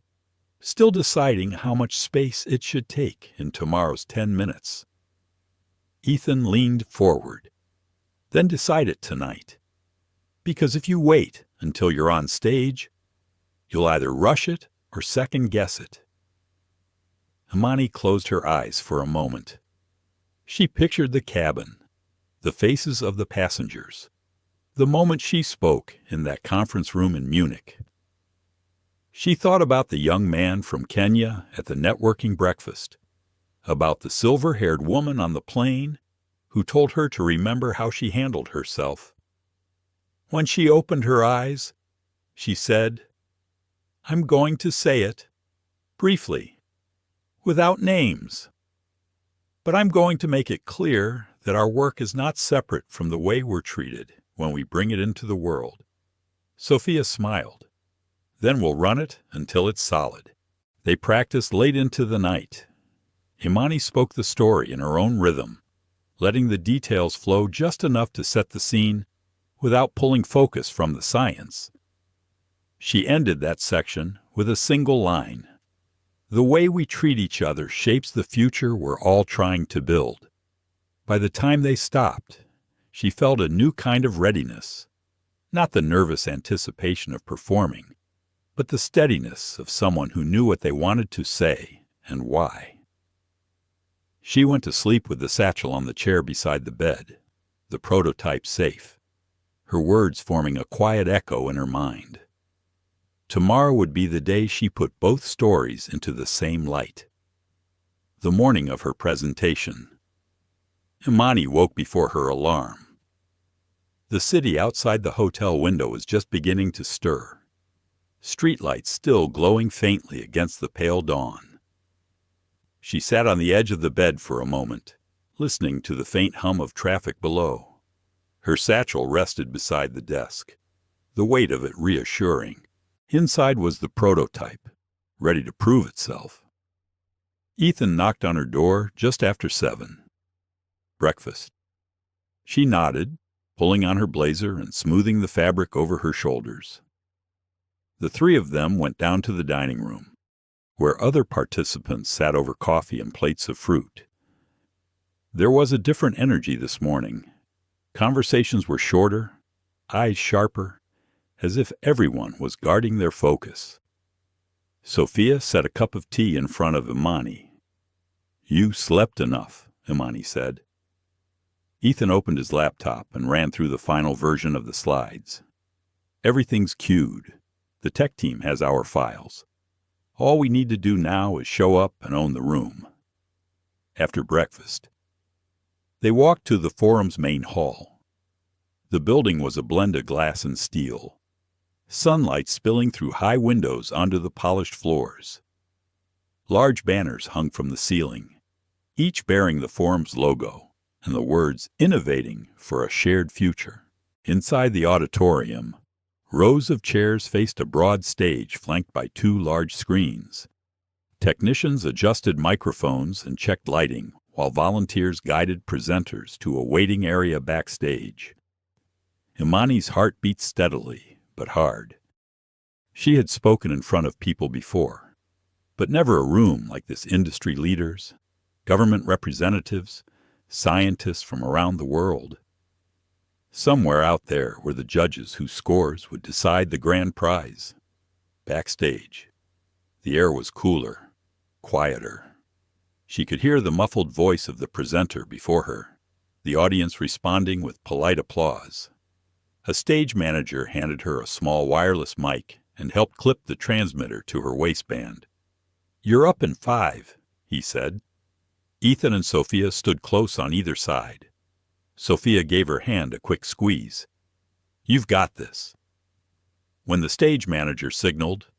still deciding how much space it should take in tomorrow's 10 minutes. Ethan leaned forward. "Then decide it tonight. Because if you wait until you're on stage, you'll either rush it or second-guess it." Imani closed her eyes for a moment. She pictured the cabin, the faces of the passengers, the moment she spoke in that conference room in Munich. She thought about the young man from Kenya at the networking breakfast, about the silver-haired woman on the plane who told her to remember how she handled herself. When she opened her eyes, she said, "I'm going to say it, briefly, without names. But I'm going to make it clear that our work is not separate from the way we're treated when we bring it into the world." Sophia smiled. "Then we'll run it until it's solid." They practiced late into the night. Imani spoke the story in her own rhythm, letting the details flow just enough to set the scene without pulling focus from the science. She ended that section with a single line. "The way we treat each other shapes the future we're all trying to build." By the time they stopped, she felt a new kind of readiness, not the nervous anticipation of performing, but the steadiness of someone who knew what they wanted to say and why. She went to sleep with the satchel on the chair beside the bed, the prototype safe, her words forming a quiet echo in her mind. Tomorrow would be the day she put both stories into the same light. The morning of her presentation. Imani woke before her alarm. The city outside the hotel window was just beginning to stir, streetlights still glowing faintly against the pale dawn. She sat on the edge of the bed for a moment, listening to the faint hum of traffic below. Her satchel rested beside the desk, the weight of it reassuring. Inside was the prototype, ready to prove itself. Ethan knocked on her door just after 7. Breakfast. She nodded, pulling on her blazer and smoothing the fabric over her shoulders. The three of them went down to the dining room, where other participants sat over coffee and plates of fruit. There was a different energy this morning. Conversations were shorter, eyes sharper, as if everyone was guarding their focus. Sophia set a cup of tea in front of Imani. "You slept enough," Imani said. Ethan opened his laptop and ran through the final version of the slides. "Everything's queued. The tech team has our files. All we need to do now is show up and own the room." After breakfast, they walked to the forum's main hall. The building was a blend of glass and steel, sunlight spilling through high windows onto the polished floors. Large banners hung from the ceiling, each bearing the forum's logo and the words "Innovating for a Shared Future." Inside the auditorium, rows of chairs faced a broad stage flanked by 2 large screens. Technicians adjusted microphones and checked lighting, while volunteers guided presenters to a waiting area backstage. Imani's heart beat steadily, but hard. She had spoken in front of people before, but never a room like this. Industry leaders, government representatives, scientists from around the world. Somewhere out there were the judges whose scores would decide the grand prize. Backstage, the air was cooler, quieter. She could hear the muffled voice of the presenter before her, the audience responding with polite applause. A stage manager handed her a small wireless mic and helped clip the transmitter to her waistband. "You're up in 5, he said. Ethan and Sophia stood close on either side. Sophia gave her hand a quick squeeze. "You've got this." When the stage manager signaled,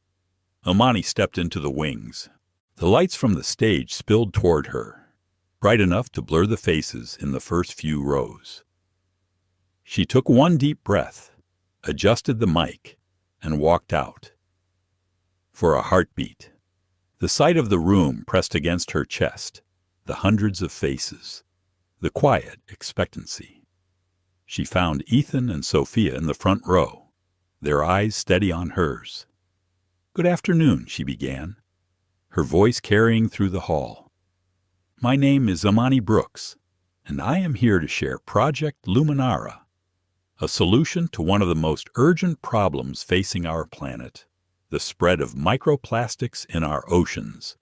Imani stepped into the wings. The lights from the stage spilled toward her, bright enough to blur the faces in the first few rows. She took one deep breath, adjusted the mic, and walked out. For a heartbeat, the sight of the room pressed against her chest, the hundreds of faces, the quiet expectancy. She found Ethan and Sophia in the front row, their eyes steady on hers. "Good afternoon," she began, her voice carrying through the hall. "My name is Imani Brooks, and I am here to share Project Luminara, a solution to one of the most urgent problems facing our planet, the spread of microplastics in our oceans."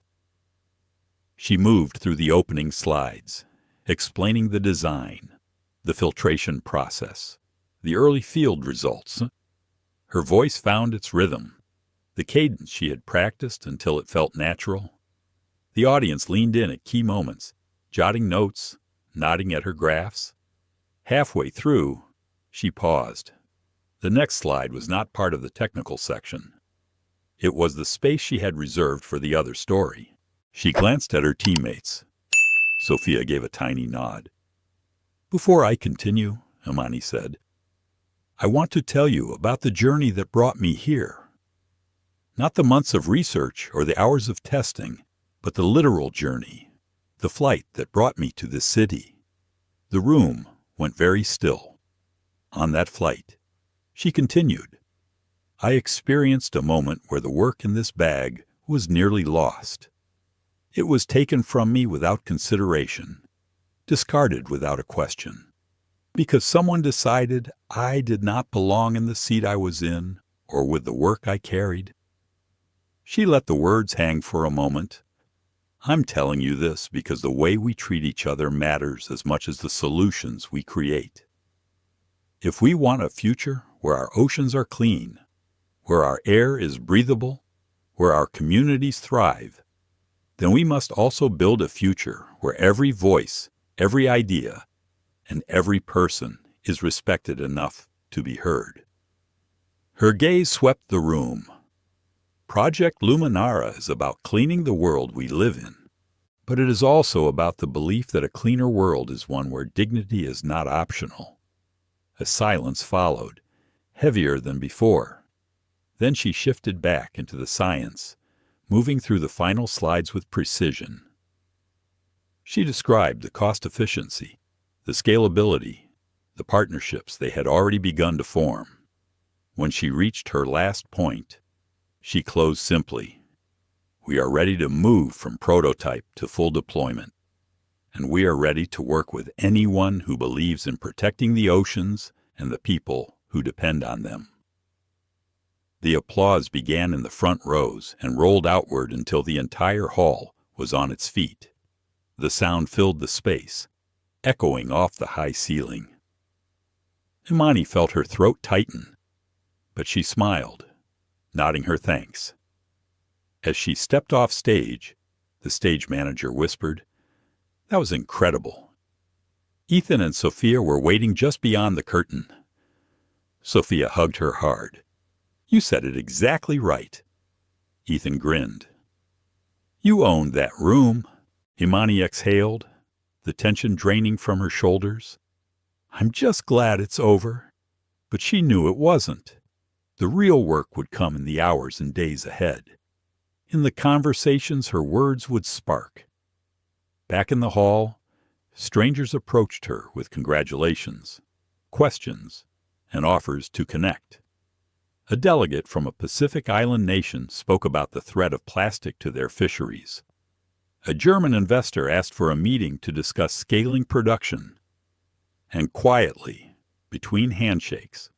She moved through the opening slides, explaining the design, the filtration process, the early field results. Her voice found its rhythm, the cadence she had practiced until it felt natural. The audience leaned in at key moments, jotting notes, nodding at her graphs. Halfway through, she paused. The next slide was not part of the technical section. It was the space she had reserved for the other story. She glanced at her teammates. Sophia gave a tiny nod. "Before I continue," Imani said, "I want to tell you about the journey that brought me here. Not the months of research or the hours of testing, but the literal journey, the flight that brought me to this city." The room went very still. On that flight, she continued, "I experienced a moment where the work in this bag was nearly lost. It was taken from me without consideration, discarded without a question, because someone decided I did not belong in the seat I was in or with the work I carried." She let the words hang for a moment, I'm telling you this because the way we treat each other matters as much as the solutions we create. If we want a future where our oceans are clean, where our air is breathable, where our communities thrive, then we must also build a future where every voice, every idea, and every person is respected enough to be heard. Her gaze swept the room. Project Luminara is about cleaning the world we live in, but it is also about the belief that a cleaner world is one where dignity is not optional. A silence followed, heavier than before. Then she shifted back into the science, moving through the final slides with precision. She described the cost efficiency, the scalability, the partnerships they had already begun to form. When she reached her last point, she closed simply. We are ready to move from prototype to full deployment, and we are ready to work with anyone who believes in protecting the oceans and the people who depend on them. The applause began in the front rows and rolled outward until the entire hall was on its feet. The sound filled the space, echoing off the high ceiling. Imani felt her throat tighten, but she smiled, nodding her thanks. As she stepped off stage, the stage manager whispered, "That was incredible." Ethan and Sophia were waiting just beyond the curtain. Sophia hugged her hard. "You said it exactly right." Ethan grinned. "You owned that room." Imani exhaled, the tension draining from her shoulders. "I'm just glad it's over." But she knew it wasn't. The real work would come in the hours and days ahead. In the conversations her words would spark. Back in the hall, strangers approached her with congratulations, questions, and offers to connect. A delegate from a Pacific Island nation spoke about the threat of plastic to their fisheries. A German investor asked for a meeting to discuss scaling production. And quietly, between handshakes,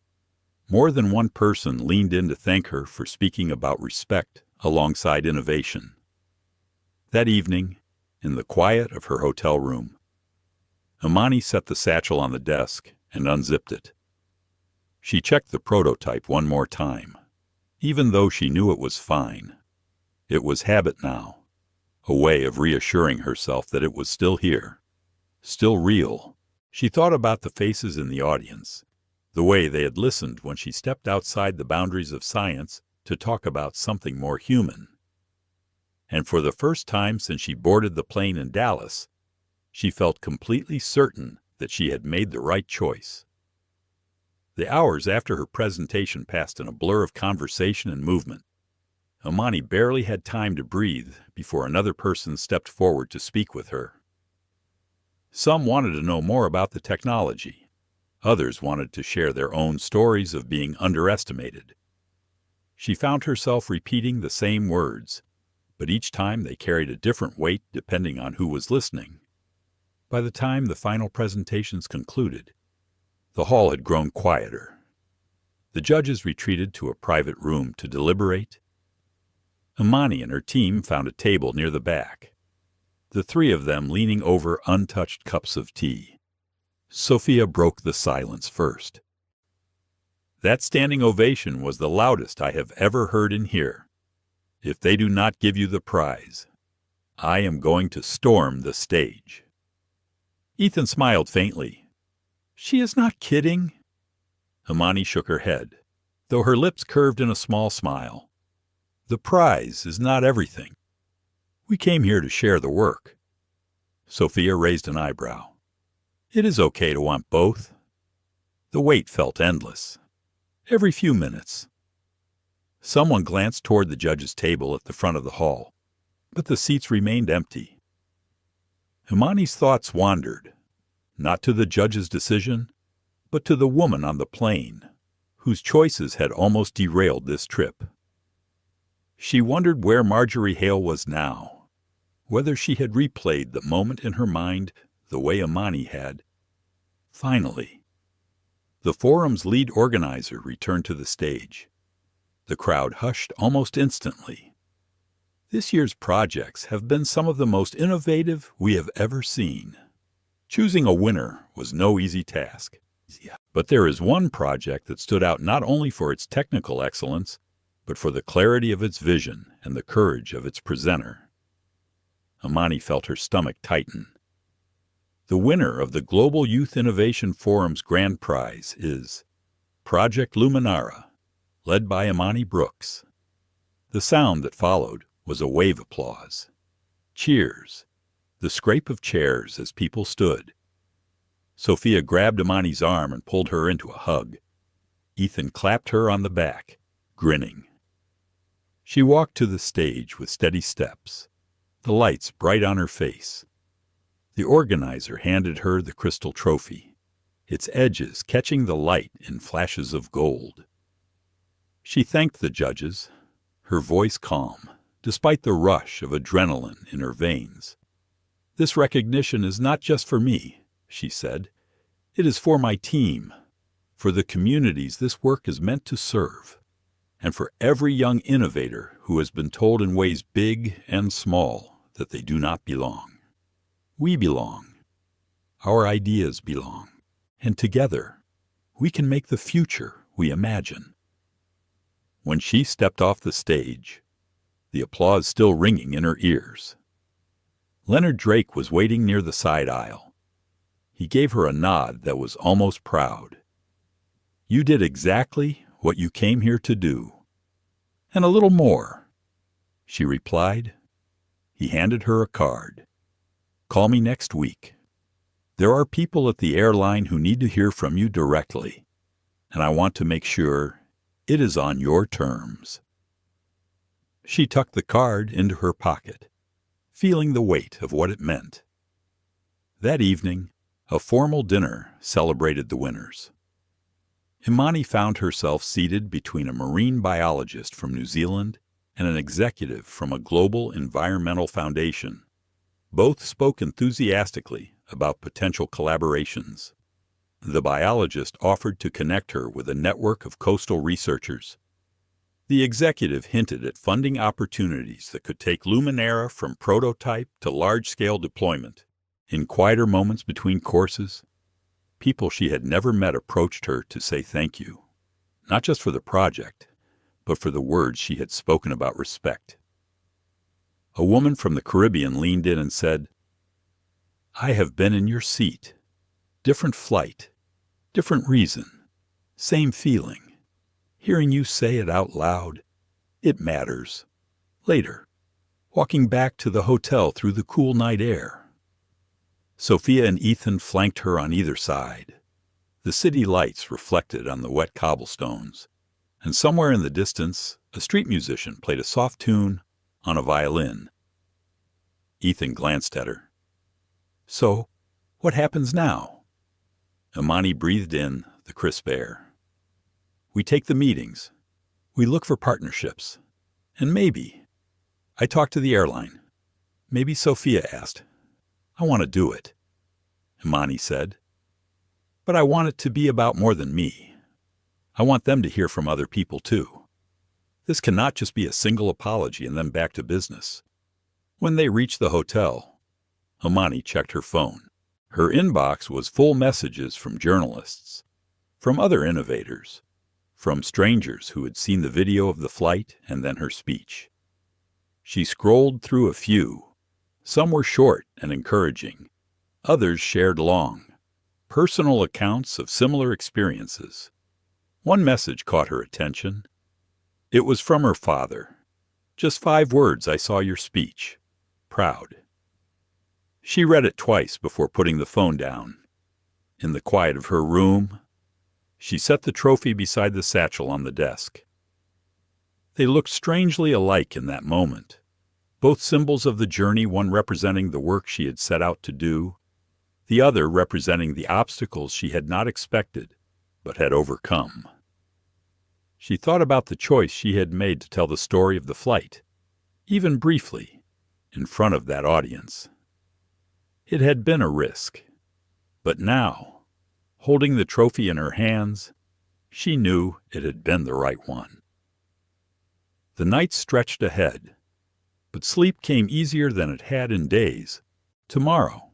more than one person leaned in to thank her for speaking about respect alongside innovation. That evening, in the quiet of her hotel room, Imani set the satchel on the desk and unzipped it. She checked the prototype one more time, even though she knew it was fine. It was habit now, a way of reassuring herself that it was still here, still real. She thought about the faces in the audience, the way they had listened when she stepped outside the boundaries of science to talk about something more human. And for the first time since she boarded the plane in Dallas, she felt completely certain that she had made the right choice. The hours after her presentation passed in a blur of conversation and movement. Imani barely had time to breathe before another person stepped forward to speak with her. Some wanted to know more about the technology. Others wanted to share their own stories of being underestimated. She found herself repeating the same words, but each time they carried a different weight depending on who was listening. By the time the final presentations concluded, the hall had grown quieter. The judges retreated to a private room to deliberate. Imani and her team found a table near the back, the three of them leaning over untouched cups of tea. Sophia broke the silence first. "That standing ovation was the loudest I have ever heard in here. If they do not give you the prize, I am going to storm the stage." Ethan smiled faintly. "She is not kidding." Imani shook her head, though her lips curved in a small smile. "The prize is not everything. We came here to share the work." Sophia raised an eyebrow. "It is okay to want both." The wait felt endless. Every few minutes, someone glanced toward the judge's table at the front of the hall, but the seats remained empty. Imani's thoughts wandered, not to the judge's decision, but to the woman on the plane, whose choices had almost derailed this trip. She wondered where Marjorie Hale was now, whether she had replayed the moment in her mind the way Imani had. Finally, the forum's lead organizer returned to the stage. The crowd hushed almost instantly. This year's projects have been some of the most innovative we have ever seen. Choosing a winner was no easy task. But there is one project that stood out not only for its technical excellence, but for the clarity of its vision and the courage of its presenter. Imani felt her stomach tighten. The winner of the Global Youth Innovation Forum's grand prize is Project Luminara, led by Imani Brooks. The sound that followed was a wave applause. Cheers, the scrape of chairs as people stood. Sophia grabbed Imani's arm and pulled her into a hug. Ethan clapped her on the back, grinning. She walked to the stage with steady steps, the lights bright on her face. The organizer handed her the crystal trophy, its edges catching the light in flashes of gold. She thanked the judges, her voice calm, despite the rush of adrenaline in her veins. "This recognition is not just for me," she said. "It is for my team, for the communities this work is meant to serve, and for every young innovator who has been told in ways big and small that they do not belong. We belong. Our ideas belong. And together, we can make the future we imagine." When she stepped off the stage, the applause still ringing in her ears, Leonard Drake was waiting near the side aisle. He gave her a nod that was almost proud. "You did exactly what you came here to do. And a little more," she replied. He handed her a card. "Call me next week. There are people at the airline who need to hear from you directly, and I want to make sure it is on your terms." She tucked the card into her pocket, feeling the weight of what it meant. That evening, a formal dinner celebrated the winners. Imani found herself seated between a marine biologist from New Zealand and an executive from a global environmental foundation. Both spoke enthusiastically about potential collaborations. The biologist offered to connect her with a network of coastal researchers. The executive hinted at funding opportunities that could take Luminara from prototype to large-scale deployment. In quieter moments between courses, people she had never met approached her to say thank you, not just for the project, but for the words she had spoken about respect. A woman from the Caribbean leaned in and said, "I have been in your seat. Different flight, different reason, same feeling. Hearing you say it out loud, it matters. Later, walking back to the hotel through the cool night air." Sophia and Ethan flanked her on either side. The city lights reflected on the wet cobblestones, and somewhere in the distance, a street musician played a soft tune on a violin. Ethan glanced at her. "So, what happens now?" Imani breathed in the crisp air. "We take the meetings. We look for partnerships. And maybe, I talked to the airline. Maybe Sophia asked. I want to do it," Imani said. "But I want it to be about more than me. I want them to hear from other people too. This cannot just be a single apology and then back to business." When they reached the hotel, Imani checked her phone. Her inbox was full messages from journalists, from other innovators, from strangers who had seen the video of the flight and then her speech. She scrolled through a few. Some were short and encouraging. Others shared long, personal accounts of similar experiences. One message caught her attention. It was from her father. "Just 5 words, I saw your speech. Proud." She read it twice before putting the phone down. In the quiet of her room, she set the trophy beside the satchel on the desk. They looked strangely alike in that moment, both symbols of the journey, one representing the work she had set out to do, the other representing the obstacles she had not expected but had overcome. She thought about the choice she had made to tell the story of the flight, even briefly, in front of that audience. It had been a risk, but now, holding the trophy in her hands, she knew it had been the right one. The night stretched ahead. But sleep came easier than it had in days. Tomorrow,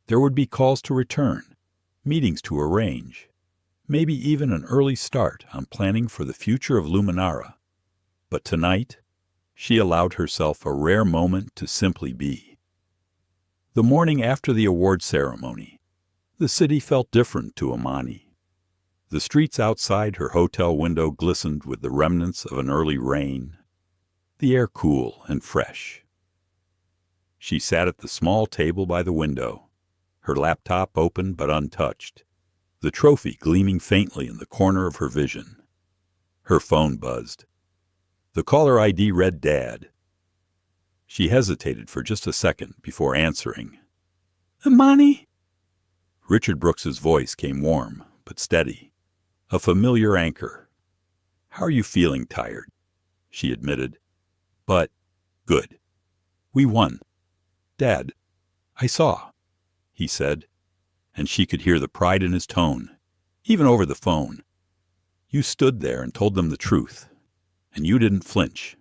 there would be calls to return, meetings to arrange, maybe even an early start on planning for the future of Luminara. But tonight, she allowed herself a rare moment to simply be. The morning after the award ceremony, the city felt different to Imani. The streets outside her hotel window glistened with the remnants of an early rain, the air cool and fresh. She sat at the small table by the window, her laptop open but untouched, the trophy gleaming faintly in the corner of her vision. Her phone buzzed. The caller ID read Dad. She hesitated for just a second before answering. "Imani?" Richard Brooks's voice came warm but steady, a familiar anchor. "How are you feeling? Tired," she admitted. "But good. We won. Dad, I saw," he said, and she could hear the pride in his tone, even over the phone. "You stood there and told them the truth, and you didn't flinch."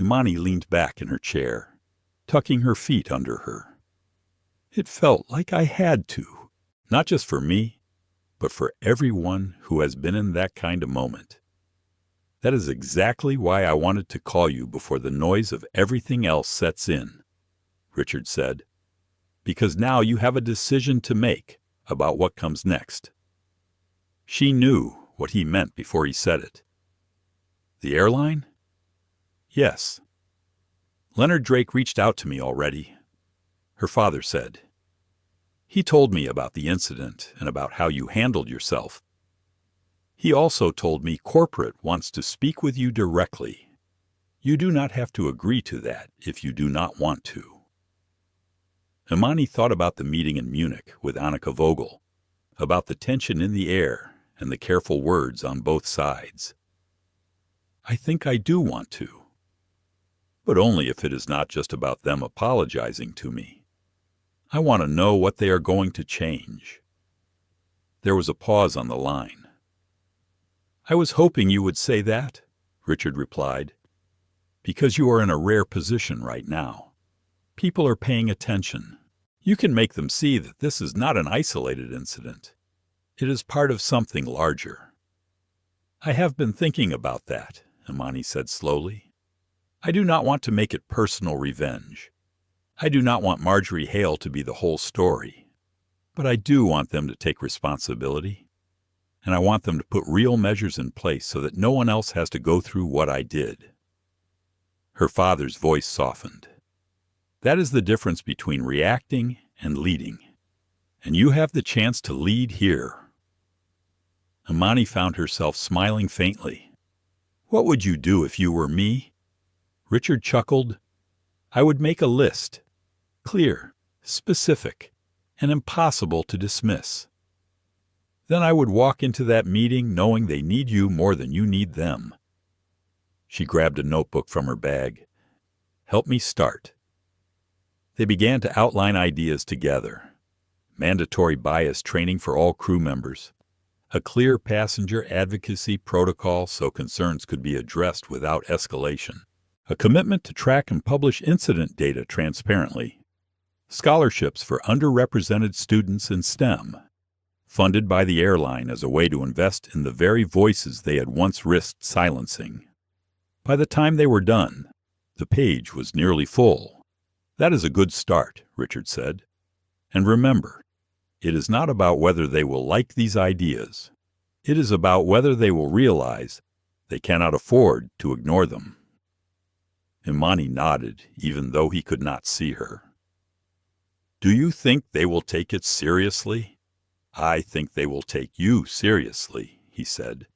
Imani leaned back in her chair, tucking her feet under her. "It felt like I had to, not just for me, but for everyone who has been in that kind of moment. That is exactly why I wanted to call you before the noise of everything else sets in," Richard said, "because now you have a decision to make about what comes next." She knew what he meant before he said it. "The airline?" "Yes. Leonard Drake reached out to me already," her father said. "He told me about the incident and about how you handled yourself. He also told me corporate wants to speak with you directly. You do not have to agree to that if you do not want to." Imani thought about the meeting in Munich with Annika Vogel, about the tension in the air and the careful words on both sides. "I think I do want to. But only if it is not just about them apologizing to me. I want to know what they are going to change." There was a pause on the line. "I was hoping you would say that," Richard replied, "because you are in a rare position right now. People are paying attention. You can make them see that this is not an isolated incident. It is part of something larger." "I have been thinking about that," Imani said slowly. "I do not want to make it personal revenge. I do not want Marjorie Hale to be the whole story. But I do want them to take responsibility. And I want them to put real measures in place so that no one else has to go through what I did." Her father's voice softened. "That is the difference between reacting and leading. And you have the chance to lead here." Imani found herself smiling faintly. "What would you do if you were me?" Richard chuckled. "I would make a list. Clear, specific, and impossible to dismiss. Then I would walk into that meeting knowing they need you more than you need them." She grabbed a notebook from her bag. "Help me start." They began to outline ideas together. Mandatory bias training for all crew members. A clear passenger advocacy protocol so concerns could be addressed without escalation. A commitment to track and publish incident data transparently. Scholarships for underrepresented students in STEM. Funded by the airline as a way to invest in the very voices they had once risked silencing. By the time they were done, the page was nearly full. "That is a good start," Richard said. "And remember, it is not about whether they will like these ideas. It is about whether they will realize they cannot afford to ignore them." Imani nodded, even though he could not see her. "Do you think they will take it seriously?" "I think they will take you seriously," he said,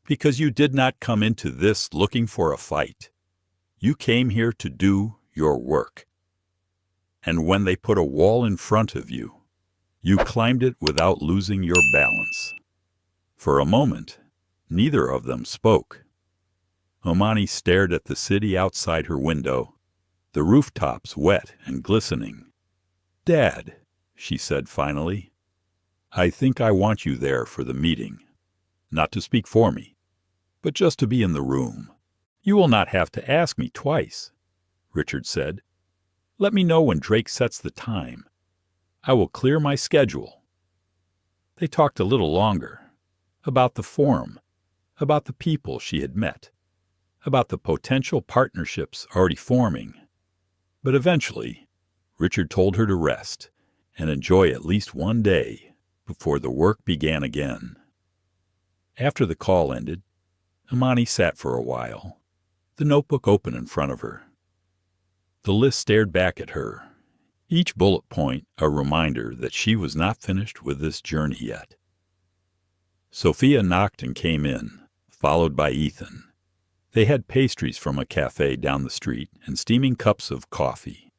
"because you did not come into this looking for a fight. You came here to do your work. And when they put a wall in front of you, you climbed it without losing your balance." For a moment, neither of them spoke. Imani stared at the city outside her window, the rooftops wet and glistening. "Dad," she said finally, "I think I want you there for the meeting. Not to speak for me, but just to be in the room. You will not have to ask me twice." Richard said. "Let me know when Drake sets the time. I will clear my schedule." They talked a little longer, about the forum, about the people she had met, about the potential partnerships already forming. But eventually, Richard told her to rest and enjoy at least one day before the work began again. After the call ended, Imani sat for a while, the notebook open in front of her. The list stared back at her, each bullet point a reminder that she was not finished with this journey yet. Sophia knocked and came in, followed by Ethan. They had pastries from a cafe down the street and steaming cups of coffee.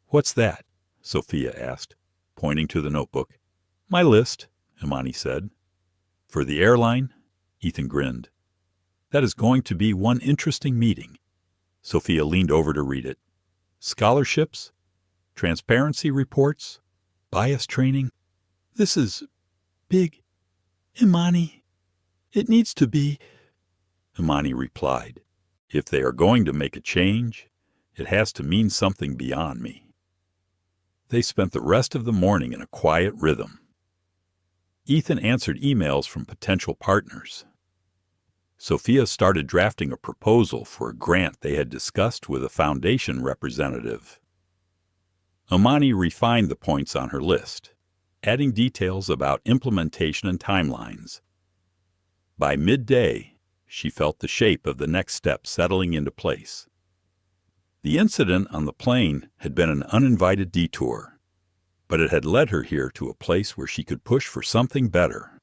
"What's that?" Sophia asked, pointing to the notebook. "My list," Imani said. "For the airline?" Ethan grinned. "That is going to be one interesting meeting." Sophia leaned over to read it. "Scholarships? Transparency reports? Bias training? This is big. Imani, it needs to be." Imani replied, "If they are going to make a change, it has to mean something beyond me." They spent the rest of the morning in a quiet rhythm. Ethan answered emails from potential partners. Sophia started drafting a proposal for a grant they had discussed with a foundation representative. Imani refined the points on her list, adding details about implementation and timelines. By midday, she felt the shape of the next step settling into place. The incident on the plane had been an uninvited detour, but it had led her here to a place where she could push for something better.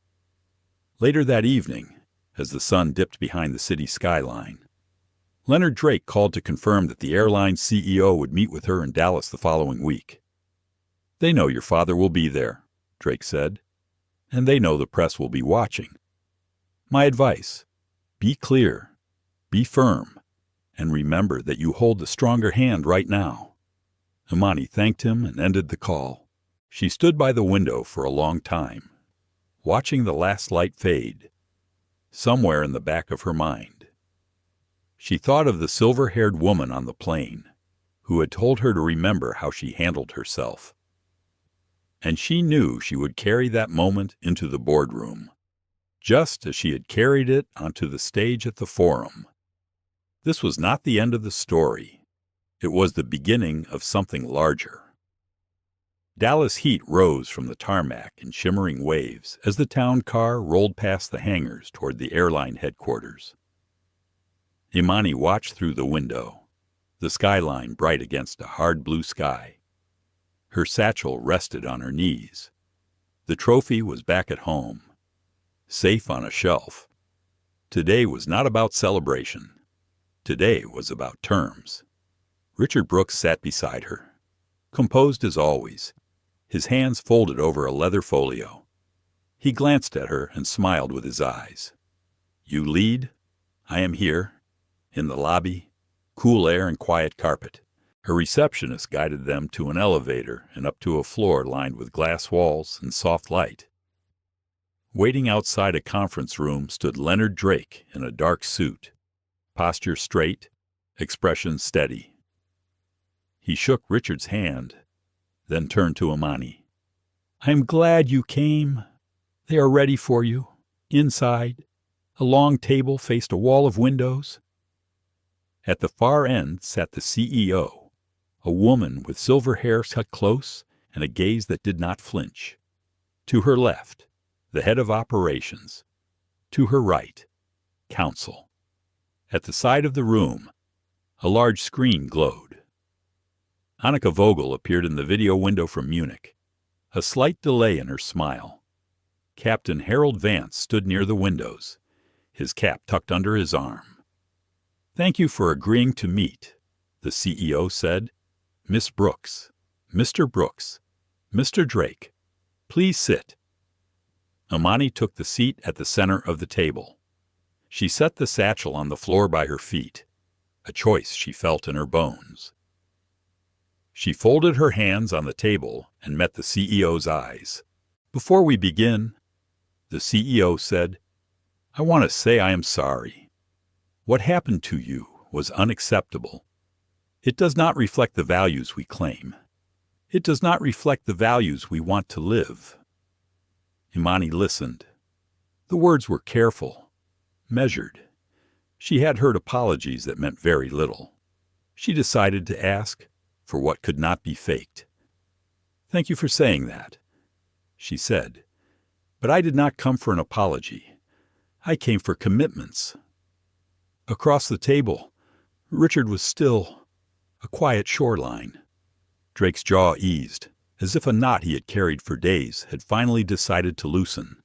Later that evening, as the sun dipped behind the city skyline, Leonard Drake called to confirm that the airline's CEO would meet with her in Dallas the following week. "They know your father will be there," Drake said, "and they know the press will be watching. My advice, be clear, be firm, and remember that you hold the stronger hand right now." Imani thanked him and ended the call. She stood by the window for a long time, watching the last light fade. Somewhere in the back of her mind, she thought of the silver-haired woman on the plane who had told her to remember how she handled herself. And she knew she would carry that moment into the boardroom, just as she had carried it onto the stage at the forum. This was not the end of the story. It was the beginning of something larger. Dallas heat rose from the tarmac in shimmering waves as the town car rolled past the hangars toward the airline headquarters. Imani watched through the window, the skyline bright against a hard blue sky. Her satchel rested on her knees. The trophy was back at home, safe on a shelf. Today was not about celebration. Today was about terms. Richard Brooks sat beside her, composed as always, his hands folded over a leather folio. He glanced at her and smiled with his eyes. "You lead? I am here." In the lobby, cool air and quiet carpet. Her receptionist guided them to an elevator and up to a floor lined with glass walls and soft light. Waiting outside a conference room stood Leonard Drake in a dark suit, posture straight, expression steady. He shook Richard's hand, then turned to Imani. "I am glad you came. They are ready for you. Inside, a long table faced a wall of windows." At the far end sat the CEO, a woman with silver hair cut close and a gaze that did not flinch. To her left, the head of operations. To her right, counsel. At the side of the room, a large screen glowed. Annika Vogel appeared in the video window from Munich, a slight delay in her smile. Captain Harold Vance stood near the windows, his cap tucked under his arm. "Thank you for agreeing to meet," the CEO said. "Miss Brooks, Mr. Brooks, Mr. Drake, please sit." Imani took the seat at the center of the table. She set the satchel on the floor by her feet, a choice she felt in her bones. She folded her hands on the table and met the CEO's eyes. "Before we begin," the CEO said, "I want to say I am sorry. What happened to you was unacceptable. It does not reflect the values we claim. It does not reflect the values we want to live. Imani listened. The words were careful, measured. She had heard apologies that meant very little. She decided to ask for what could not be faked. "Thank you for saying that," she said. "But I did not come for an apology. I came for commitments." Across the table, Richard was still, a quiet shoreline. Drake's jaw eased, as if a knot he had carried for days had finally decided to loosen.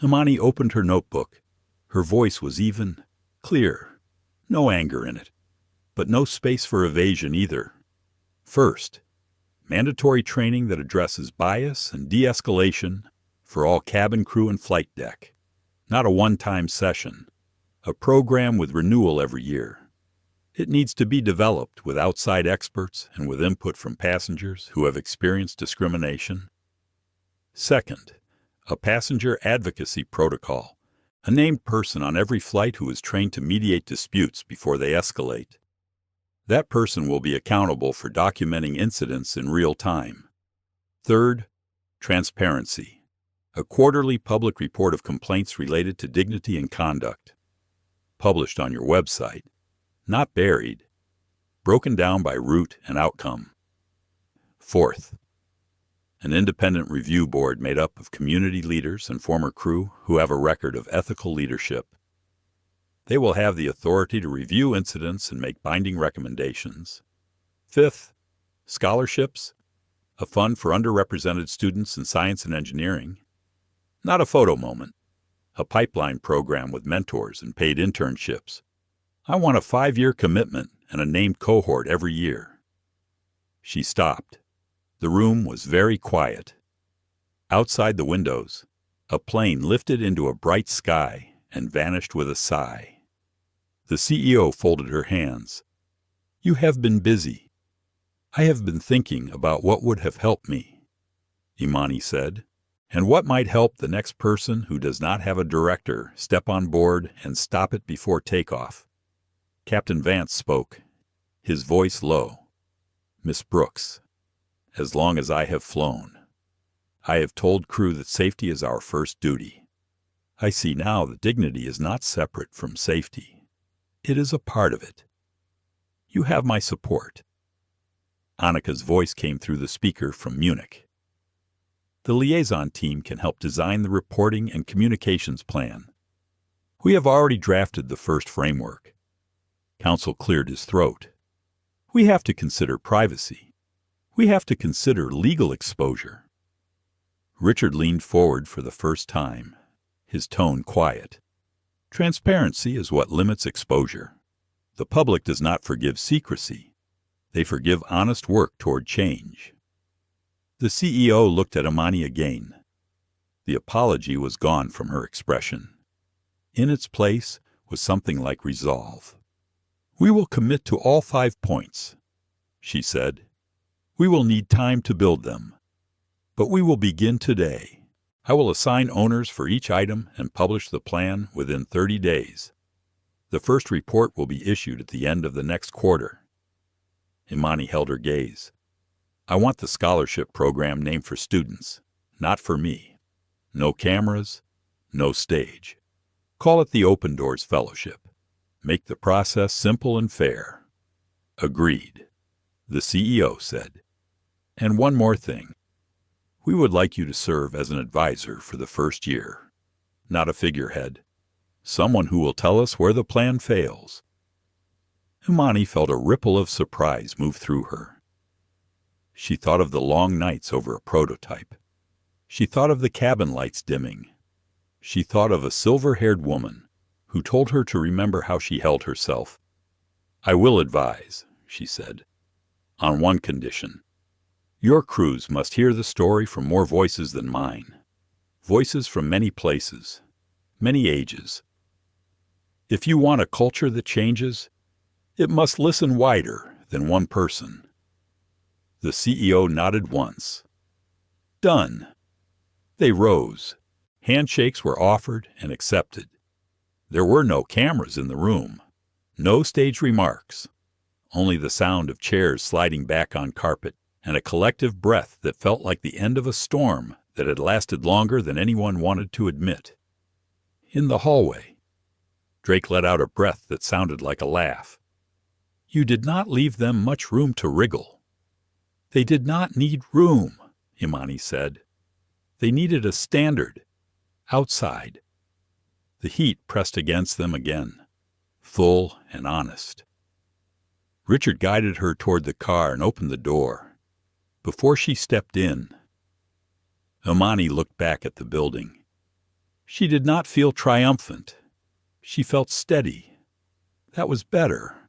Imani opened her notebook. Her voice was even, clear, no anger in it, but no space for evasion either. First, mandatory training that addresses bias and de-escalation for all cabin crew and flight deck. Not a one-time session, a program with renewal every year. It needs to be developed with outside experts and with input from passengers who have experienced discrimination. Second, a passenger advocacy protocol, a named person on every flight who is trained to mediate disputes before they escalate. That person will be accountable for documenting incidents in real time. Third, transparency, a quarterly public report of complaints related to dignity and conduct, published on your website, not buried, broken down by route and outcome. Fourth, an independent review board made up of community leaders and former crew who have a record of ethical leadership. They will have the authority to review incidents and make binding recommendations. Fifth, scholarships, a fund for underrepresented students in science and engineering. Not a photo moment, a pipeline program with mentors and paid internships. I want a 5-year commitment and a named cohort every year. She stopped. The room was very quiet. Outside the windows, a plane lifted into a bright sky and vanished with a sigh. The CEO folded her hands. "You have been busy. I have been thinking about what would have helped me," Imani said, "and what might help the next person who does not have a director step on board and stop it before takeoff." Captain Vance spoke, his voice low. "Miss Brooks, as long as I have flown, I have told crew that safety is our first duty. I see now that dignity is not separate from safety. It is a part of it. You have my support." Annika's voice came through the speaker from Munich. "The liaison team can help design the reporting and communications plan. We have already drafted the first framework." Counsel cleared his throat. "We have to consider privacy. We have to consider legal exposure." Richard leaned forward for the first time, his tone quiet. "Transparency is what limits exposure. The public does not forgive secrecy. They forgive honest work toward change." The CEO looked at Imani again. The apology was gone from her expression. In its place was something like resolve. "We will commit to all 5 points," she said. "We will need time to build them. But we will begin today. I will assign owners for each item and publish the plan within 30 days. The first report will be issued at the end of the next quarter." Imani held her gaze. "I want the scholarship program named for students, not for me. No cameras, no stage. Call it the Open Doors Fellowship. Make the process simple and fair." "Agreed," the CEO said. "And one more thing. We would like you to serve as an advisor for the first year, not a figurehead. Someone who will tell us where the plan fails." Imani felt a ripple of surprise move through her. She thought of the long nights over a prototype. She thought of the cabin lights dimming. She thought of a silver-haired woman who told her to remember how she held herself. "I will advise," she said, "on one condition. Your crews must hear the story from more voices than mine. Voices from many places, many ages. If you want a culture that changes, it must listen wider than one person." The CEO nodded once. "Done." They rose. Handshakes were offered and accepted. There were no cameras in the room, no stage remarks, only the sound of chairs sliding back on carpet, and a collective breath that felt like the end of a storm that had lasted longer than anyone wanted to admit. In the hallway, Drake let out a breath that sounded like a laugh. You did not leave them much room to wriggle. They did not need room, Imani said. They needed a standard, outside. The heat pressed against them again, full and honest. Richard guided her toward the car and opened the door. Before she stepped in, Imani looked back at the building. She did not feel triumphant. She felt steady. That was better.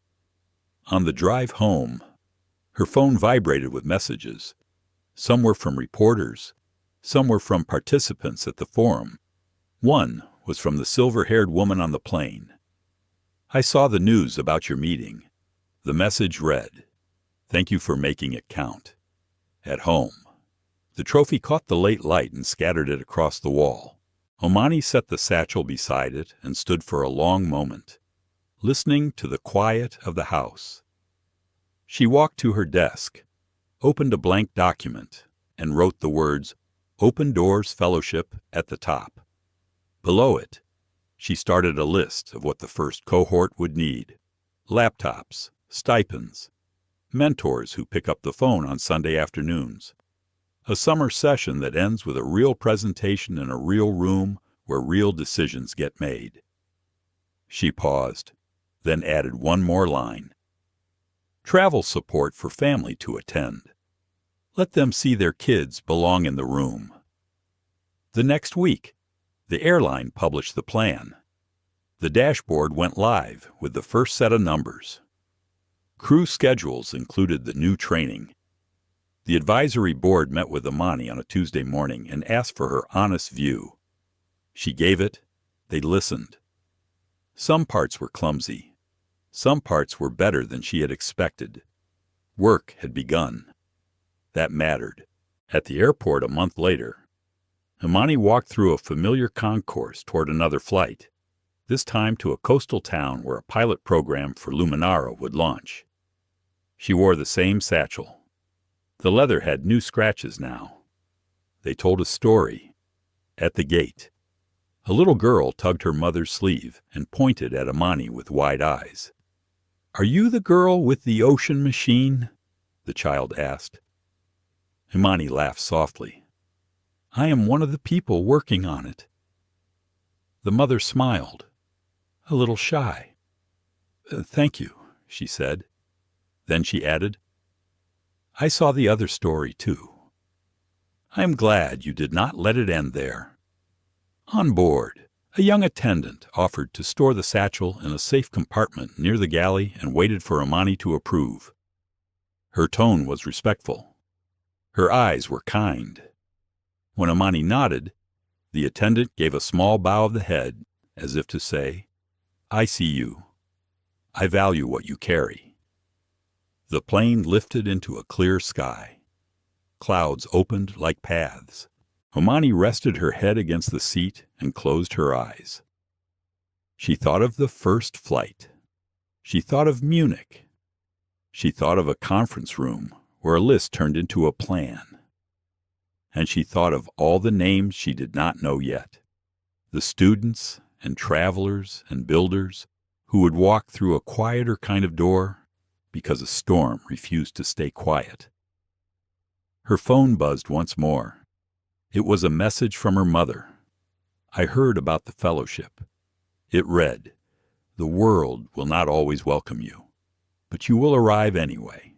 On the drive home, her phone vibrated with messages. Some were from reporters. Some were from participants at the forum. One was from the silver-haired woman on the plane. I saw the news about your meeting. The message read, "Thank you for making it count." At home. The trophy caught the late light and scattered it across the wall. Imani set the satchel beside it and stood for a long moment, listening to the quiet of the house. She walked to her desk, opened a blank document, and wrote the words, "Open Doors Fellowship" at the top. Below it, she started a list of what the first cohort would need: laptops, stipends, mentors who pick up the phone on Sunday afternoons, a summer session that ends with a real presentation in a real room where real decisions get made. She paused, then added one more line: travel support for family to attend. Let them see their kids belong in the room. The next week, the airline published the plan. The dashboard went live with the first set of numbers. Crew schedules included the new training. The advisory board met with Imani on a Tuesday morning and asked for her honest view. She gave it. They listened. Some parts were clumsy. Some parts were better than she had expected. Work had begun. That mattered. At the airport a month later, Imani walked through a familiar concourse toward another flight, this time to a coastal town where a pilot program for Luminara would launch. She wore the same satchel. The leather had new scratches now. They told a story. At the gate, a little girl tugged her mother's sleeve and pointed at Imani with wide eyes. "Are you the girl with the ocean machine?" the child asked. Imani laughed softly. "I am one of the people working on it." The mother smiled, a little shy. "Thank you," she said. Then she added, "I saw the other story, too. I am glad you did not let it end there." On board, a young attendant offered to store the satchel in a safe compartment near the galley and waited for Imani to approve. Her tone was respectful. Her eyes were kind. When Imani nodded, the attendant gave a small bow of the head, as if to say, "I see you. I value what you carry." The plane lifted into a clear sky. Clouds opened like paths. Imani rested her head against the seat and closed her eyes. She thought of the first flight. She thought of Munich. She thought of a conference room where a list turned into a plan. And she thought of all the names she did not know yet, the students and travelers and builders who would walk through a quieter kind of door because a storm refused to stay quiet. Her phone buzzed once more. It was a message from her mother. "I heard about the fellowship." It read, "The world will not always welcome you, but you will arrive anyway."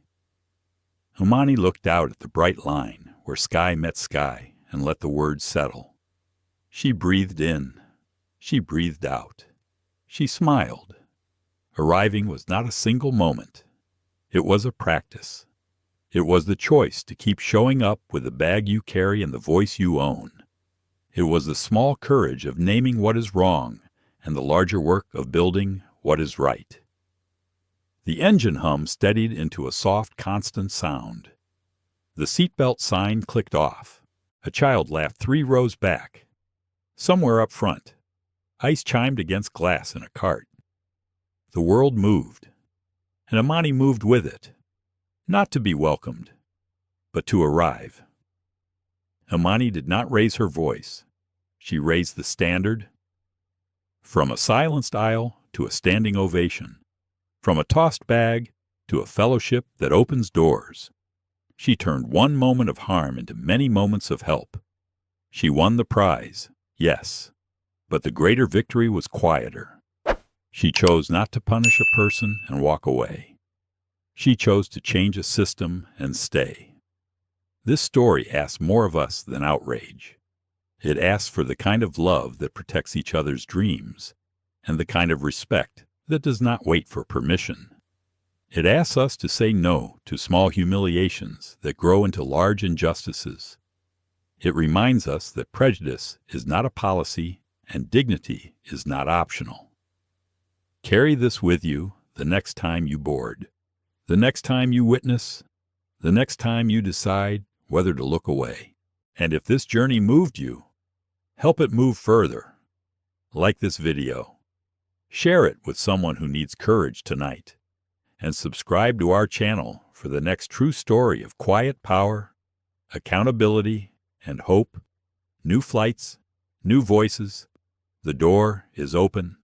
Imani looked out at the bright line where sky met sky and let the words settle. She breathed in. She breathed out. She smiled. Arriving was not a single moment. It was a practice. It was the choice to keep showing up with the bag you carry and the voice you own. It was the small courage of naming what is wrong and the larger work of building what is right. The engine hum steadied into a soft, constant sound. The seatbelt sign clicked off. A child laughed 3 rows back. Somewhere up front, ice chimed against glass in a cart. The world moved. and Amani moved with it, not to be welcomed, but to arrive. Amani did not raise her voice. She raised the standard. From a silenced aisle to a standing ovation, from a tossed bag to a fellowship that opens doors. She turned one moment of harm into many moments of help. She won the prize, yes, but the greater victory was quieter. She chose not to punish a person and walk away. She chose to change a system and stay. This story asks more of us than outrage. It asks for the kind of love that protects each other's dreams, and the kind of respect that does not wait for permission. It asks us to say no to small humiliations that grow into large injustices. It reminds us that prejudice is not a policy and dignity is not optional. Carry this with you the next time you board, the next time you witness, the next time you decide whether to look away. And if this journey moved you, help it move further. Like this video. Share it with someone who needs courage tonight. And subscribe to our channel for the next true story of quiet power, accountability, and hope. New flights, new voices. The door is open.